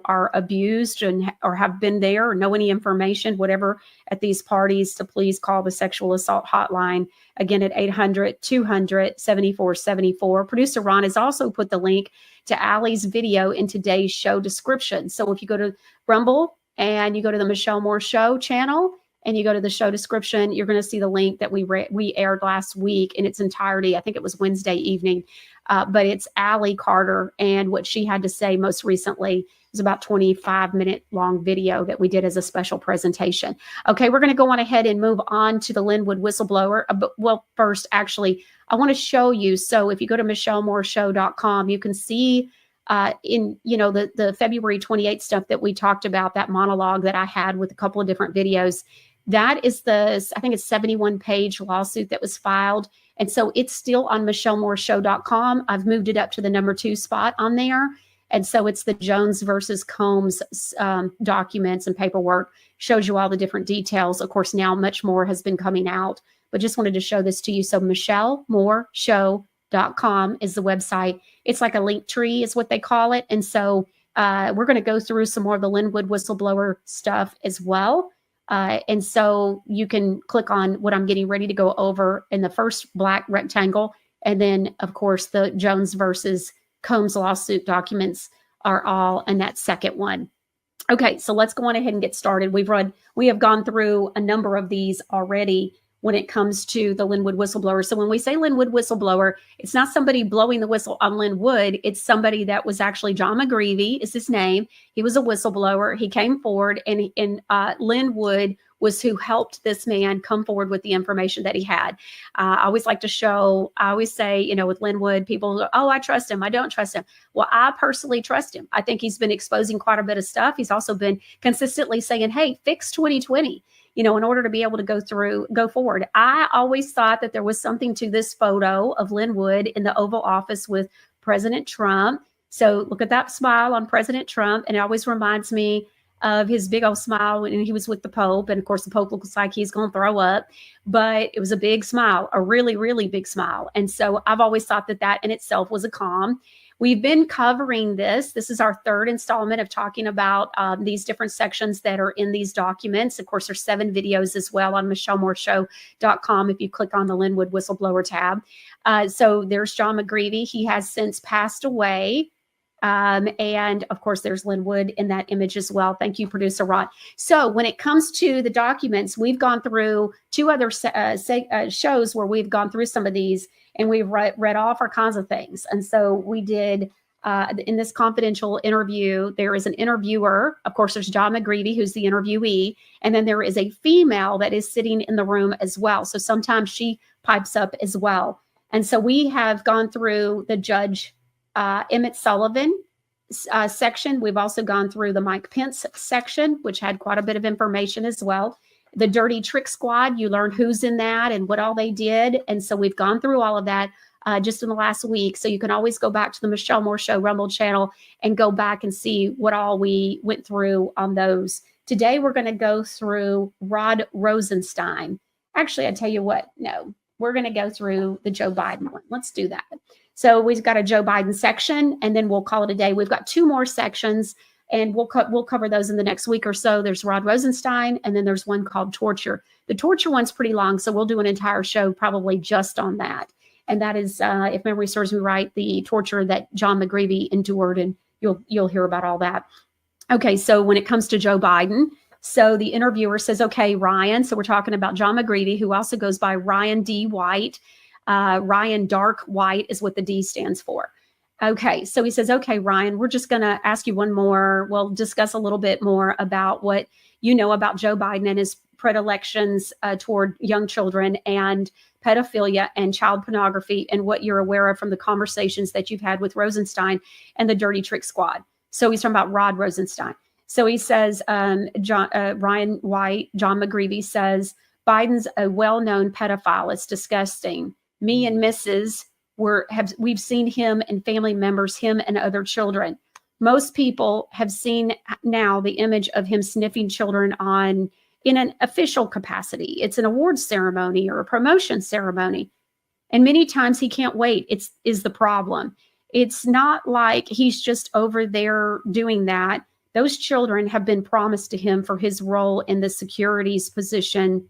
are abused or have been there or know any information, whatever, at these parties, to please call the sexual assault hotline, again at 800-200-7474. Producer Ron has also put the link to Allie's video in today's show description. So if you go to Rumble and you go to the Michelle Moore Show channel and you go to the show description, you're going to see the link that we aired last week in its entirety. I think it was Wednesday evening. But it's Allie Carter, and what she had to say most recently is about 25-minute long video that we did as a special presentation. Okay, we're going to go on ahead and move on to the Lin Wood Whistleblower. Well, first, actually, I want to show you. So if you go to MichelleMooreShow.com, you can see in the February 28th stuff that we talked about, that monologue that I had with a couple of different videos. That is I think it's 71-page lawsuit that was filed. And so it's still on MichelleMooreShow.com. I've moved it up to the number 2 spot on there. And so it's the Jones versus Combs documents and paperwork. Shows you all the different details. Of course, now much more has been coming out, but just wanted to show this to you. So MichelleMooreShow.com is the website. It's like a link tree is what they call it. And so we're going to go through some more of the Lin Wood Whistleblower stuff as well. And so you can click on what I'm getting ready to go over in the first black rectangle. And then, of course, the Jones versus Combs lawsuit documents are all in that second one. Okay, so let's go on ahead and get started. We have gone through a number of these already when it comes to the Lin Wood Whistleblower. So when we say Lin Wood Whistleblower, it's not somebody blowing the whistle on Lin Wood. It's somebody that was actually John McGreevy is his name. He was a whistleblower. He came forward, and Lin Wood was who helped this man come forward with the information that he had. I always say, with Lin Wood, people go, oh, I trust him. I don't trust him. Well, I personally trust him. I think he's been exposing quite a bit of stuff. He's also been consistently saying, hey, fix 2020. In order to be able to go forward. I always thought that there was something to this photo of Lin Wood in the Oval Office with President Trump. So look at that smile on President Trump. And it always reminds me of his big old smile when he was with the Pope. And of course, the Pope looks like he's going to throw up, but it was a big smile, a really, really big smile. And so I've always thought that in itself was a calm. We've been covering this. This is our third installment of talking about these different sections that are in these documents. Of course, there's 7 videos as well on MichelleMooreShow.com if you click on the Lin Wood Whistleblower tab. So there's John McGreevy. He has since passed away. And of course, there's Lin Wood in that image as well. Thank you, Producer Rod. So when it comes to the documents, we've gone through 2 other shows where we've gone through some of these, and we've read off all kinds of things. And so we did, in this confidential interview, there is an interviewer. Of course, there's John McGreevy, who's the interviewee. And then there is a female that is sitting in the room as well. So sometimes she pipes up as well. And so we have gone through the Judge Emmett Sullivan section. We've also gone through the Mike Pence section, which had quite a bit of information as well. The Dirty Trick Squad, you learn who's in that and what all they did. And so we've gone through all of that just in the last week. So you can always go back to the Michelle Moore Show Rumble channel and go back and see what all we went through on those. Today, we're going to go through Rod Rosenstein. Actually, I tell you what, no, we're going to go through the Joe Biden one. Let's do that. So we've got a Joe Biden section, and then we'll call it a day. We've got 2 more sections, and we'll cover those in the next week or so. There's Rod Rosenstein, and then there's one called torture. The torture one's pretty long, so we'll do an entire show probably just on that. And that is, if memory serves me right, the torture that John McGreevey endured, and you'll hear about all that. Okay, so when it comes to Joe Biden, so the interviewer says, okay, Ryan, so we're talking about John McGreevey, who also goes by Ryan D. White. Ryan Dark White is what the D stands for. Okay, so he says, okay, Ryan, we're just going to ask you one more. We'll discuss a little bit more about what you know about Joe Biden and his predilections toward young children and pedophilia and child pornography, and what you're aware of from the conversations that you've had with Rosenstein and the Dirty Trick Squad. So he's talking about Rod Rosenstein. So he says, Ryan White, John McGreevey says, Biden's a well-known pedophile. It's disgusting. Me and Mrs. We've seen him and family members, him and other children. Most people have seen now the image of him sniffing children in an official capacity. It's an awards ceremony or a promotion ceremony. And many times he can't wait. Is the problem. It's not like he's just over there doing that. Those children have been promised to him for his role in the securities positions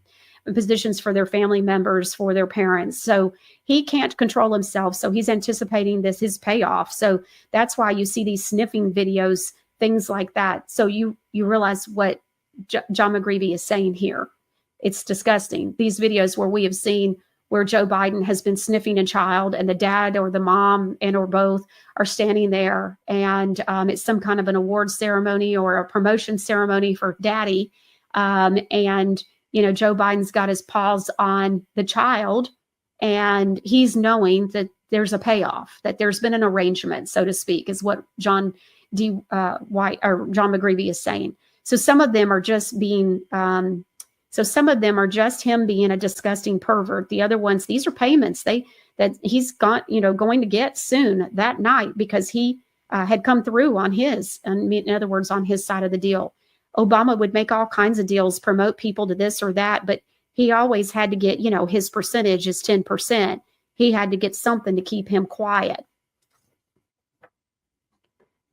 for their family members, for their parents. So he can't control himself. So he's anticipating his payoff. So that's why you see these sniffing videos, things like that. So you realize what John McGreevey is saying here. It's disgusting. These videos where we have seen where Joe Biden has been sniffing a child, and the dad or the mom and or both are standing there, and it's some kind of an award ceremony or a promotion ceremony for daddy. And, Joe Biden's got his paws on the child, and he's knowing that there's a payoff, that there's been an arrangement, so to speak, is what John White or John McGreevey is saying. So some of them are just being some of them are just him being a disgusting pervert. The other ones, these are payments that he's got, going to get soon that night because he had come through on his, in other words, on his side of the deal. Obama would make all kinds of deals, promote people to this or that, but he always had to get, his percentage is 10%. He had to get something to keep him quiet.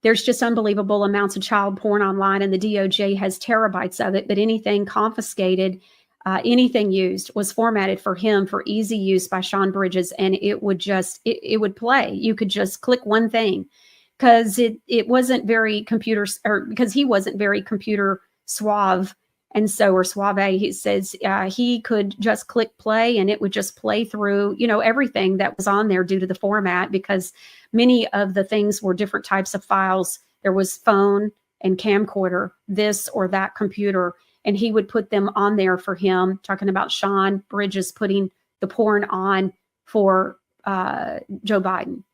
There's just unbelievable amounts of child porn online, and the DOJ has terabytes of it, but anything confiscated, anything used was formatted for him for easy use by Sean Bridges, and it would play. You could just click one thing because it wasn't very because he wasn't very computer suave. And so, or suave, he says he could just click play and it would just play through, everything that was on there due to the format, because many of the things were different types of files. There was phone and camcorder, this or that computer, and he would put them on there for him, talking about Sean Bridges putting the porn on for Joe Biden,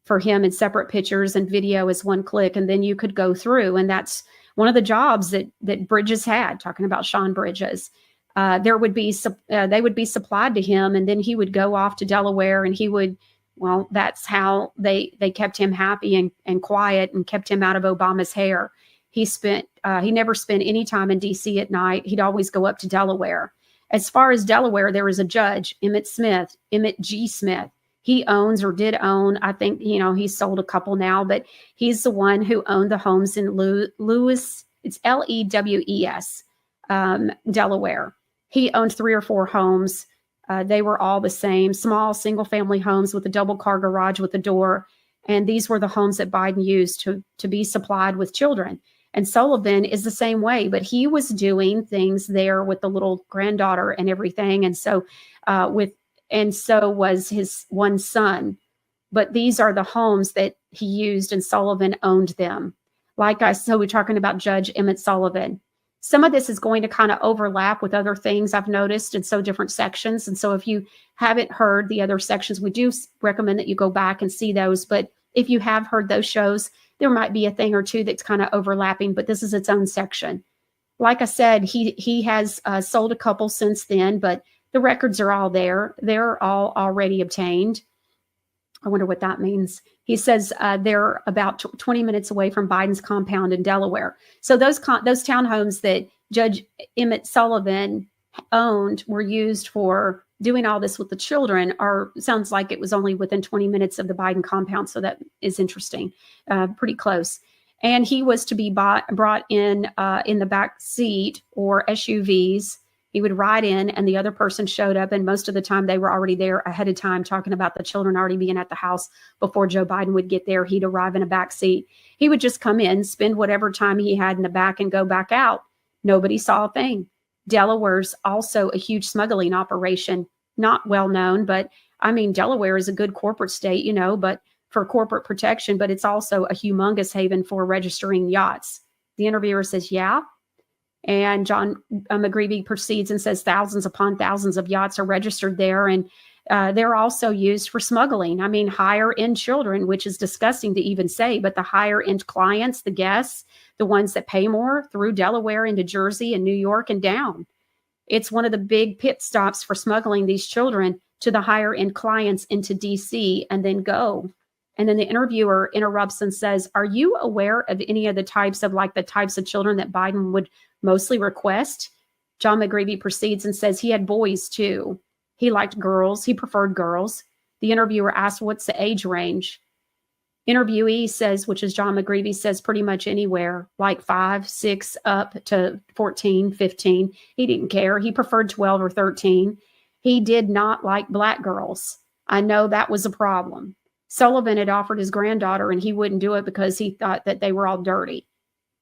for him in separate pictures and video as one click. And then you could go through, and that's one of the jobs that Bridges had, talking about Sean Bridges. They would be supplied to him, and then he would go off to Delaware, and that's how they kept him happy and quiet and kept him out of Obama's hair. He never spent any time in DC at night. He'd always go up to Delaware. As far as Delaware, there was a judge, Emmett G. Smith. He owns or did own, I think, he's sold a couple now, but he's the one who owned the homes in Lewes, it's Lewes, Delaware. He owned 3 or 4 homes. They were all the same, small single-family homes with a double-car garage with a door. And these were the homes that Biden used to be supplied with children. And Sullivan is the same way, but he was doing things there with the little granddaughter and everything. And so was his one son. But these are the homes that he used, and Sullivan owned them. So we're talking about Judge Emmett Sullivan. Some of this is going to kind of overlap with other things I've noticed, and so different sections. And so if you haven't heard the other sections, we do recommend that you go back and see those. But if you have heard those shows, there might be a thing or two that's kind of overlapping, but this is its own section. Like I said, he has sold a couple since then, but the records are all there. They're all already obtained. I wonder what that means. He says they're about 20 minutes away from Biden's compound in Delaware. So those townhomes that Judge Emmett Sullivan owned were used for doing all this with the children sounds like it was only within 20 minutes of the Biden compound. So that is interesting, pretty close. And he was to be brought in the back seat or SUVs. He would ride in and the other person showed up. And most of the time they were already there ahead of time, talking about the children already being at the house before Joe Biden would get there. He'd arrive in a back seat. He would just come in, spend whatever time he had in the back and go back out. Nobody saw a thing. Delaware's also a huge smuggling operation, not well known, but I mean, Delaware is a good corporate state, you know, but for corporate protection, but it's also a humongous haven for registering yachts. The interviewer says, yeah. And John McGreevey proceeds and says thousands upon thousands of yachts are registered there. And they're also used for smuggling. I mean, higher end children, which is disgusting to even say, but the higher end clients, the guests, the ones that pay more through Delaware into Jersey and New York and down. It's one of the big pit stops for smuggling these children to the higher end clients into DC and then go. And then the interviewer interrupts and says, are you aware of any of the types of children that Biden would mostly request? John McGreevey proceeds and says he had boys too. He liked girls. He preferred girls. The interviewer asks, what's the age range? Interviewee says, which is John McGreevey, says pretty much anywhere, like 5, 6 up to 14, 15. He didn't care. He preferred 12 or 13. He did not like black girls. I know that was a problem. Sullivan had offered his granddaughter and he wouldn't do it because he thought that they were all dirty.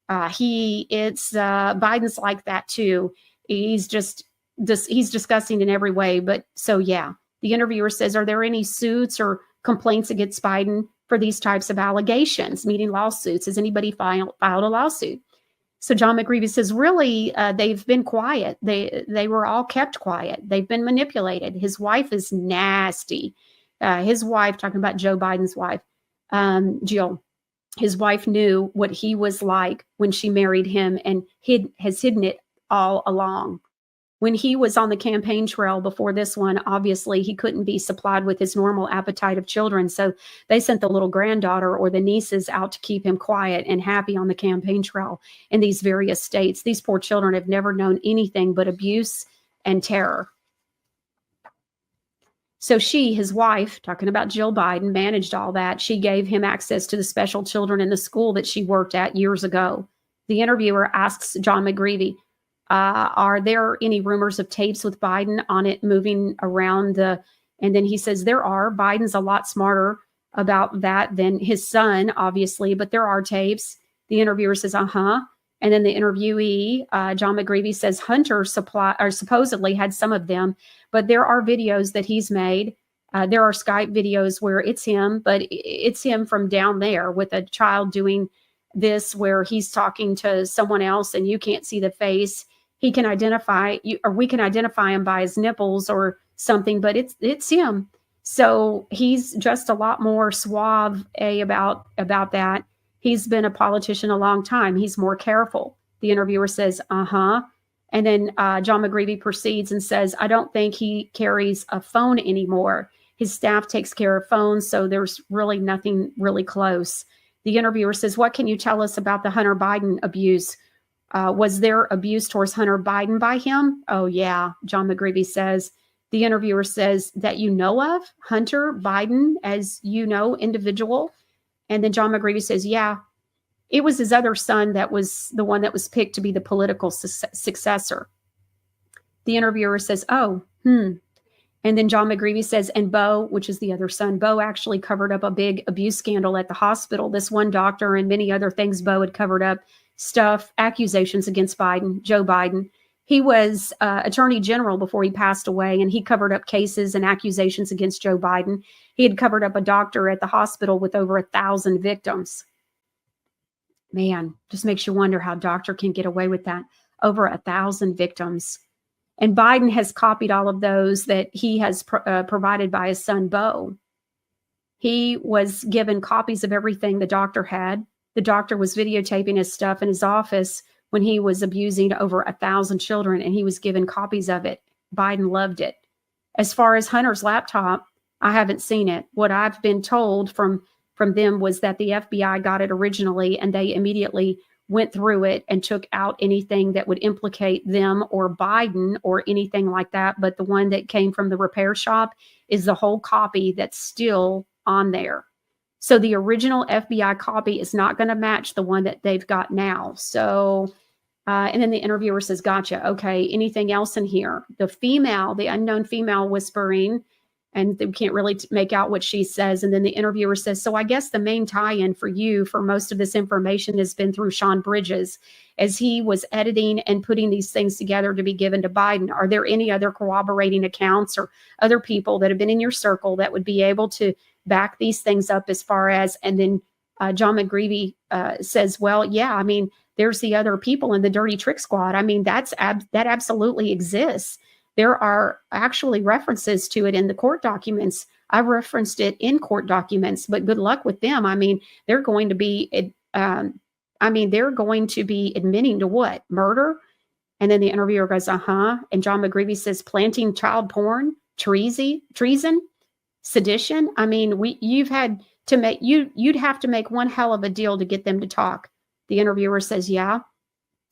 Biden's like that too. He's disgusting in every way. But so, yeah, the interviewer says, are there any suits or complaints against Biden for these types of allegations, meaning lawsuits? Has anybody filed a lawsuit? So John McGreevey says, really, they've been quiet. They were all kept quiet. They've been manipulated. His wife is nasty. His wife, talking about Joe Biden's wife, Jill, his wife knew what he was like when she married him and has hidden it all along. When he was on the campaign trail before this one, obviously he couldn't be supplied with his normal appetite of children. So they sent the little granddaughter or the nieces out to keep him quiet and happy on the campaign trail in these various states. These poor children have never known anything but abuse and terror. So she, his wife, talking about Jill Biden, managed all that. She gave him access to the special children in the school that she worked at years ago. The interviewer asks John McGreevey, are there any rumors of tapes with Biden on it moving around and then he says there are. Biden's a lot smarter about that than his son, obviously, but there are tapes. The interviewer says, uh-huh. And then the interviewee, John McGreevey, says Hunter supposedly had some of them, but there are videos that he's made. There are Skype videos where it's him, but it's him from down there with a child doing this where he's talking to someone else and you can't see the face. He can identify you, or we can identify him by his nipples or something, but it's him. So he's just a lot more suave about that. He's been a politician a long time. He's more careful. The interviewer says, uh-huh. And then John McGreevey proceeds and says, I don't think he carries a phone anymore. His staff takes care of phones, so there's really nothing really close. The interviewer says, what can you tell us about the Hunter Biden abuse? Was there abuse towards Hunter Biden by him? Oh, yeah, John McGreevey says. The interviewer says, that you know of Hunter Biden as you know, individual? And then John McGreevey says, yeah, it was his other son that was the one that was picked to be the political successor. The interviewer says, oh, And then John McGreevey says, and Bo, which is the other son, Bo actually covered up a big abuse scandal at the hospital. This one doctor and many other things Bo had covered up, accusations against Biden, Joe Biden. He was attorney general before he passed away, and he covered up cases and accusations against Joe Biden. He had covered up a doctor at the hospital with over 1,000 victims. Man, just makes you wonder how a doctor can get away with that. Over 1,000 victims. And Biden has copied all of those that he has provided by his son, Bo. He was given copies of everything the doctor had. The doctor was videotaping his stuff in his office when he was abusing over 1,000 children, and he was given copies of it. Biden loved it. As far as Hunter's laptop, I haven't seen it. What I've been told from them was that the FBI got it originally, and they immediately went through it and took out anything that would implicate them or Biden or anything like that. But the one that came from the repair shop is the whole copy that's still on there. So the original FBI copy is not going to match the one that they've got now. So, and then the interviewer says, gotcha. Okay. Anything else in here? The unknown female whispering, and they can't really make out what she says. And then the interviewer says, so I guess the main tie-in for you for most of this information has been through Sean Bridges as he was editing and putting these things together to be given to Biden. Are there any other corroborating accounts or other people that have been in your circle that would be able to back these things up as far as, and then John McGreevy says, well, yeah, I mean, there's the other people in the dirty trick squad. I mean, that absolutely exists. There are actually references to it in the court documents. I referenced it in court documents, but good luck with them. I mean, they're going to be, they're going to be admitting to what? Murder? And then the interviewer goes, uh-huh. And John McGreevy says, planting child porn, treason, sedition. I mean, you'd have to make one hell of a deal to get them to talk. The interviewer says, yeah.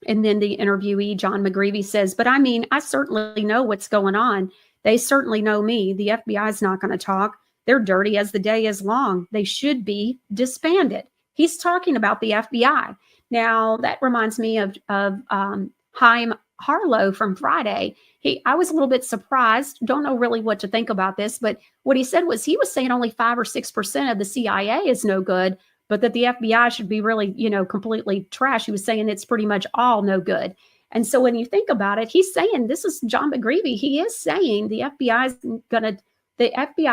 And then the interviewee, John McGreevy, says, but I mean, I certainly know what's going on. They certainly know me. The FBI is not going to talk. They're dirty as the day is long. They should be disbanded. He's talking about the FBI. Now, that reminds me of Haim Harlow from Friday. I was a little bit surprised. Don't know really what to think about this, but what he said was he was saying only 5 or 6% of the CIA is no good, but that the FBI should be really, completely trash. He was saying it's pretty much all no good. And so when you think about it, he's saying, this is John McGreevy. He is saying the FBI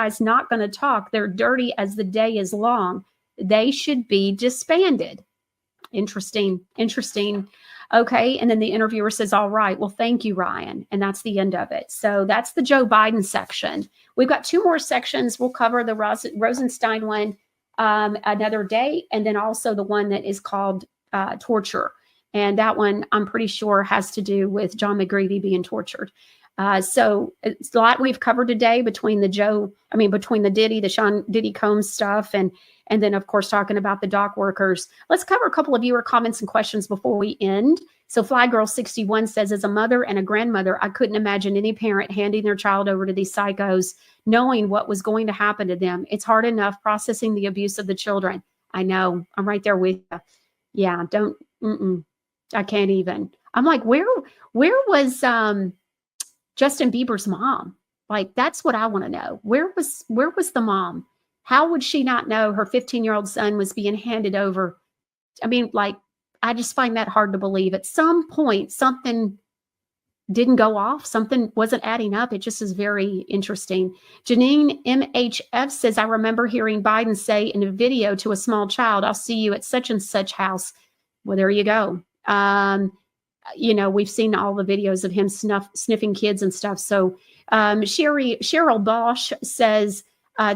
is not going to talk. They're dirty as the day is long. They should be disbanded. Interesting. Okay. And then the interviewer says, all right, well, thank you, Ryan. And that's the end of it. So that's the Joe Biden section. We've got 2 more sections. We'll cover the Rosenstein one another day, and then also the one that is called torture. And that one, I'm pretty sure, has to do with John McGreevy being tortured. So it's a lot we've covered today between the Diddy, the Sean Diddy Combs stuff, and then, of course, talking about the dock workers. Let's cover a couple of viewer comments and questions before we end. So Flygirl61 says, as a mother and a grandmother, I couldn't imagine any parent handing their child over to these psychos, knowing what was going to happen to them. It's hard enough processing the abuse of the children. I know. I'm right there with you. Yeah, I can't even. I'm like, where was Justin Bieber's mom? Like, that's what I want to know. Where was the mom? How would she not know her 15-year-old son was being handed over? I mean, like, I just find that hard to believe. At some point, something didn't go off. Something wasn't adding up. It just is very interesting. Janine MHF says, I remember hearing Biden say in a video to a small child, I'll see you at such and such house. Well, there you go. We've seen all the videos of him sniffing kids and stuff. So Cheryl Bosch says,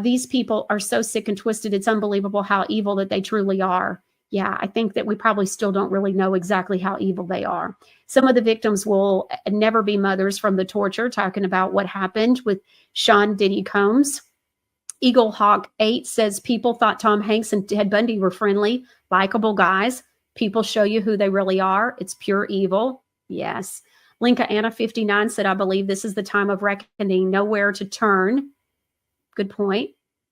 these people are so sick and twisted. It's unbelievable how evil that they truly are. Yeah, I think that we probably still don't really know exactly how evil they are. Some of the victims will never be mothers from the torture, talking about what happened with Sean Diddy Combs. Eagle Hawk 8 says people thought Tom Hanks and Ted Bundy were friendly, likable guys. People show you who they really are. It's pure evil. Yes. Linka Anna 59 said, I believe this is the time of reckoning, nowhere to turn. Good point.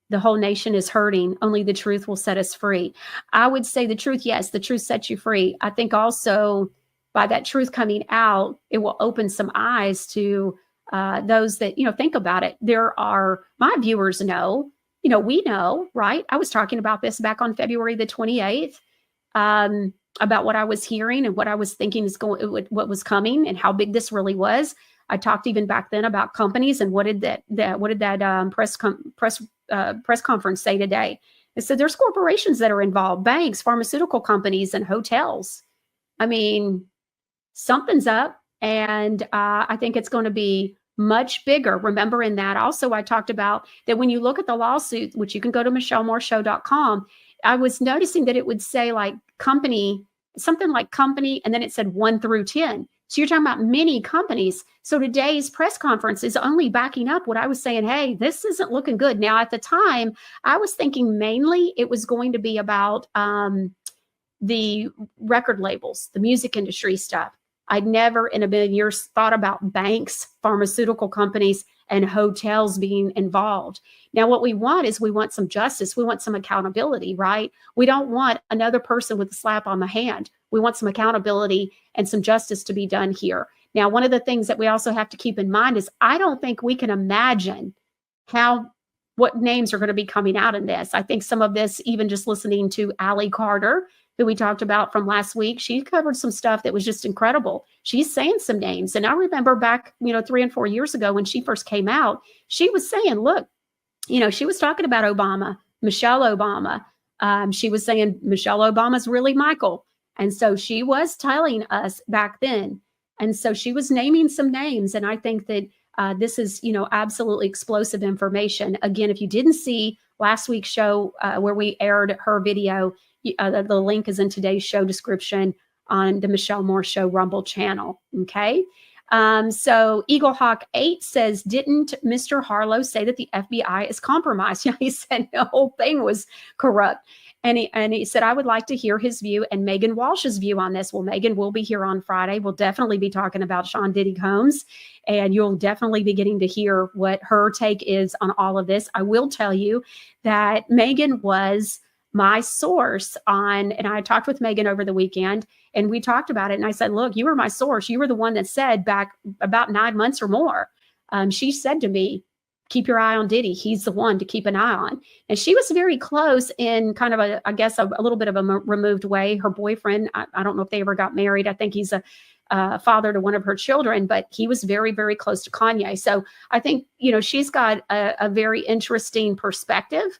The whole nation is hurting. Only the truth will set us free. I would say the truth, yes, the truth sets you free. I think also by that truth coming out, it will open some eyes to those that, think about it. There are, my viewers know, we know, right? I was talking about this back on February the 28th, about what I was hearing and what I was thinking what was coming and how big this really was. I talked even back then about companies and what did that press conference say today? It said there's corporations that are involved, banks, pharmaceutical companies, and hotels. I mean, something's up, and I think it's going to be much bigger. Remember in that also I talked about that when you look at the lawsuit, which you can go to MichelleMooreShow.com, I was noticing that it would say like company, something like company, and then it said 1 through 10. So you're talking about many companies. So today's press conference is only backing up what I was saying. Hey, this isn't looking good. Now, at the time, I was thinking mainly it was going to be about the record labels, the music industry stuff. I'd never in a million years thought about banks, pharmaceutical companies, and hotels being involved. Now, what we want is we want some justice. We want some accountability, right? We don't want another person with a slap on the hand. We want some accountability and some justice to be done here. Now, one of the things that we also have to keep in mind is I don't think we can imagine what names are going to be coming out in this. I think some of this, even just listening to Allie Carter, who we talked about from last week, she covered some stuff that was just incredible. She's saying some names. And I remember back, 3 and 4 years ago when she first came out, she was saying, look, she was talking about Obama, Michelle Obama. She was saying Michelle Obama's really Michael. And so she was telling us back then. And so she was naming some names. And I think that this is, absolutely explosive information. Again, if you didn't see last week's show where we aired her video, the link is in today's show description on the Michelle Moore Show Rumble channel. Okay. So Eaglehawk 8 says, didn't Mr. Harlow say that the FBI is compromised? Yeah, he said the whole thing was corrupt. And he said, I would like to hear his view and Megan Walsh's view on this. Well, Megan will be here on Friday. We'll definitely be talking about Sean Diddy Combs, and you'll definitely be getting to hear what her take is on all of this. I will tell you that Megan was my source and I talked with Megan over the weekend and we talked about it. And I said, look, you were my source. You were the one that said back about 9 months or more. She said to me, keep your eye on Diddy. He's the one to keep an eye on. And she was very close in kind of a little bit of a removed way. Her boyfriend, I don't know if they ever got married. I think he's a father to one of her children, but he was very, very close to Kanye. So I think, she's got a very interesting perspective.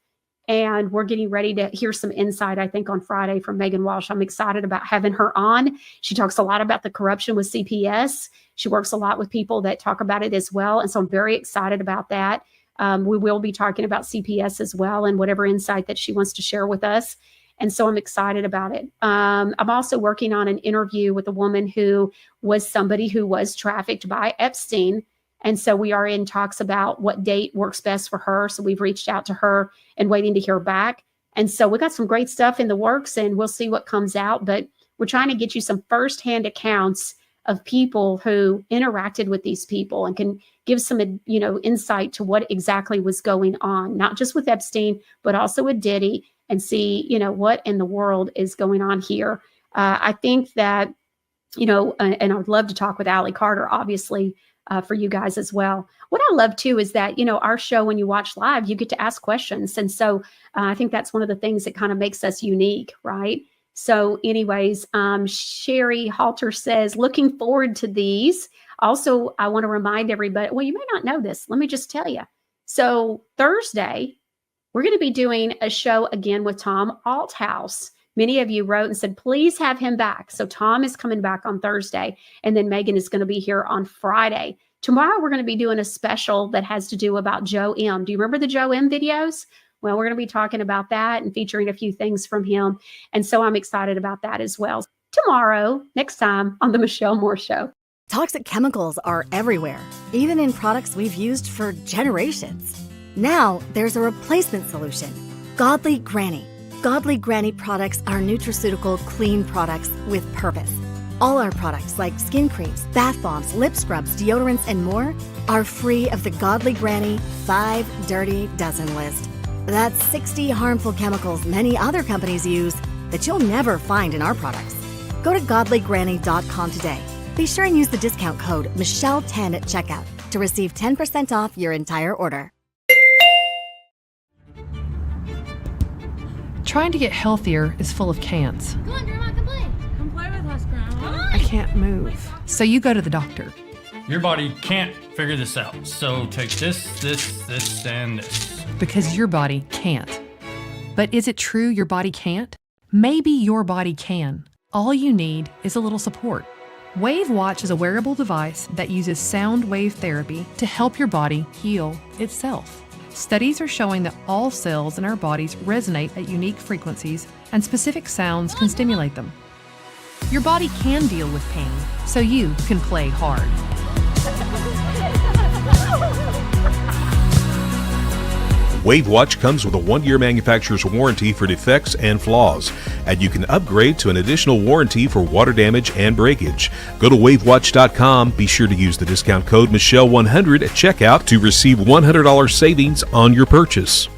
And we're getting ready to hear some insight, I think, on Friday from Megan Walsh. I'm excited about having her on. She talks a lot about the corruption with CPS. She works a lot with people that talk about it as well. And so I'm very excited about that. We will be talking about CPS as well and whatever insight that she wants to share with us. And so I'm excited about it. I'm also working on an interview with a woman who was somebody who was trafficked by Epstein. And so we are in talks about what date works best for her. So we've reached out to her and waiting to hear back. And so we got some great stuff in the works and we'll see what comes out. But we're trying to get you some firsthand accounts of people who interacted with these people and can give some, insight to what exactly was going on, not just with Epstein, but also with Diddy, and see, what in the world is going on here. I think that, and I'd love to talk with Allie Carter, obviously, for you guys as well. What I love too is that, our show, when you watch live, you get to ask questions. And so I think that's one of the things that kind of makes us unique, right? So anyways, Sherry Halter says, looking forward to these. Also, I want to remind everybody, well, you may not know this. Let me just tell you. So Thursday, we're going to be doing a show again with Tom Althouse. Many of you wrote and said, please have him back. So Tom is coming back on Thursday, and then Megan is going to be here on Friday. Tomorrow, we're going to be doing a special that has to do about Joe M. Do you remember the Joe M videos? Well, we're going to be talking about that and featuring a few things from him. And so I'm excited about that as well. Tomorrow, next time on the Michelle Moore Show. Toxic chemicals are everywhere, even in products we've used for generations. Now, there's a replacement solution. Godly Granny. Godly Granny products are nutraceutical, clean products with purpose. All our products, like skin creams, bath bombs, lip scrubs, deodorants, and more, are free of the Godly Granny 5 Dirty Dozen list. That's 60 harmful chemicals many other companies use that you'll never find in our products. Go to godlygranny.com today. Be sure and use the discount code Michelle10 at checkout to receive 10% off your entire order. Trying to get healthier is full of can'ts. Come on, Grandma, come play. Come play with us, Grandma. I can't move. So you go to the doctor. Your body can't figure this out. So take this, and this. Because your body can't. But is it true your body can't? Maybe your body can. All you need is a little support. Wave Watch is a wearable device that uses sound wave therapy to help your body heal itself. Studies are showing that all cells in our bodies resonate at unique frequencies, and specific sounds can stimulate them. Your body can deal with pain, so you can play hard. WaveWatch comes with a 1-year manufacturer's warranty for defects and flaws, and you can upgrade to an additional warranty for water damage and breakage. Go to wavewatch.com. Be sure to use the discount code Michelle100 at checkout to receive $100 savings on your purchase.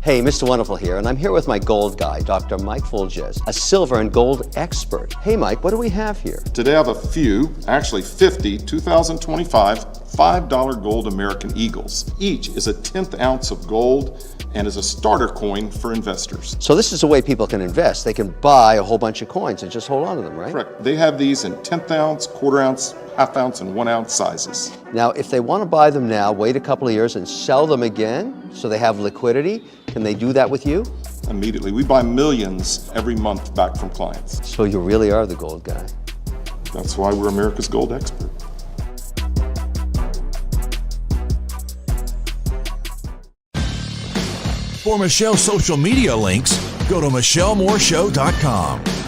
Hey, Mr. Wonderful here, and I'm here with my gold guy, Dr. Mike Fulges, a silver and gold expert. Hey, Mike, what do we have here? Today I have a few, actually 50, 2025 $5 gold American Eagles. Each is a 10th ounce of gold and is a starter coin for investors. So this is a way people can invest. They can buy a whole bunch of coins and just hold on to them, right? Correct. They have these in 10th ounce, quarter ounce, half ounce, and 1 ounce sizes. Now, if they want to buy them now, wait a couple of years and sell them again so they have liquidity, can they do that with you? Immediately. We buy millions every month back from clients. So you really are the gold guy. That's why we're America's gold expert. For Michelle's social media links, go to michellmoreshow.com.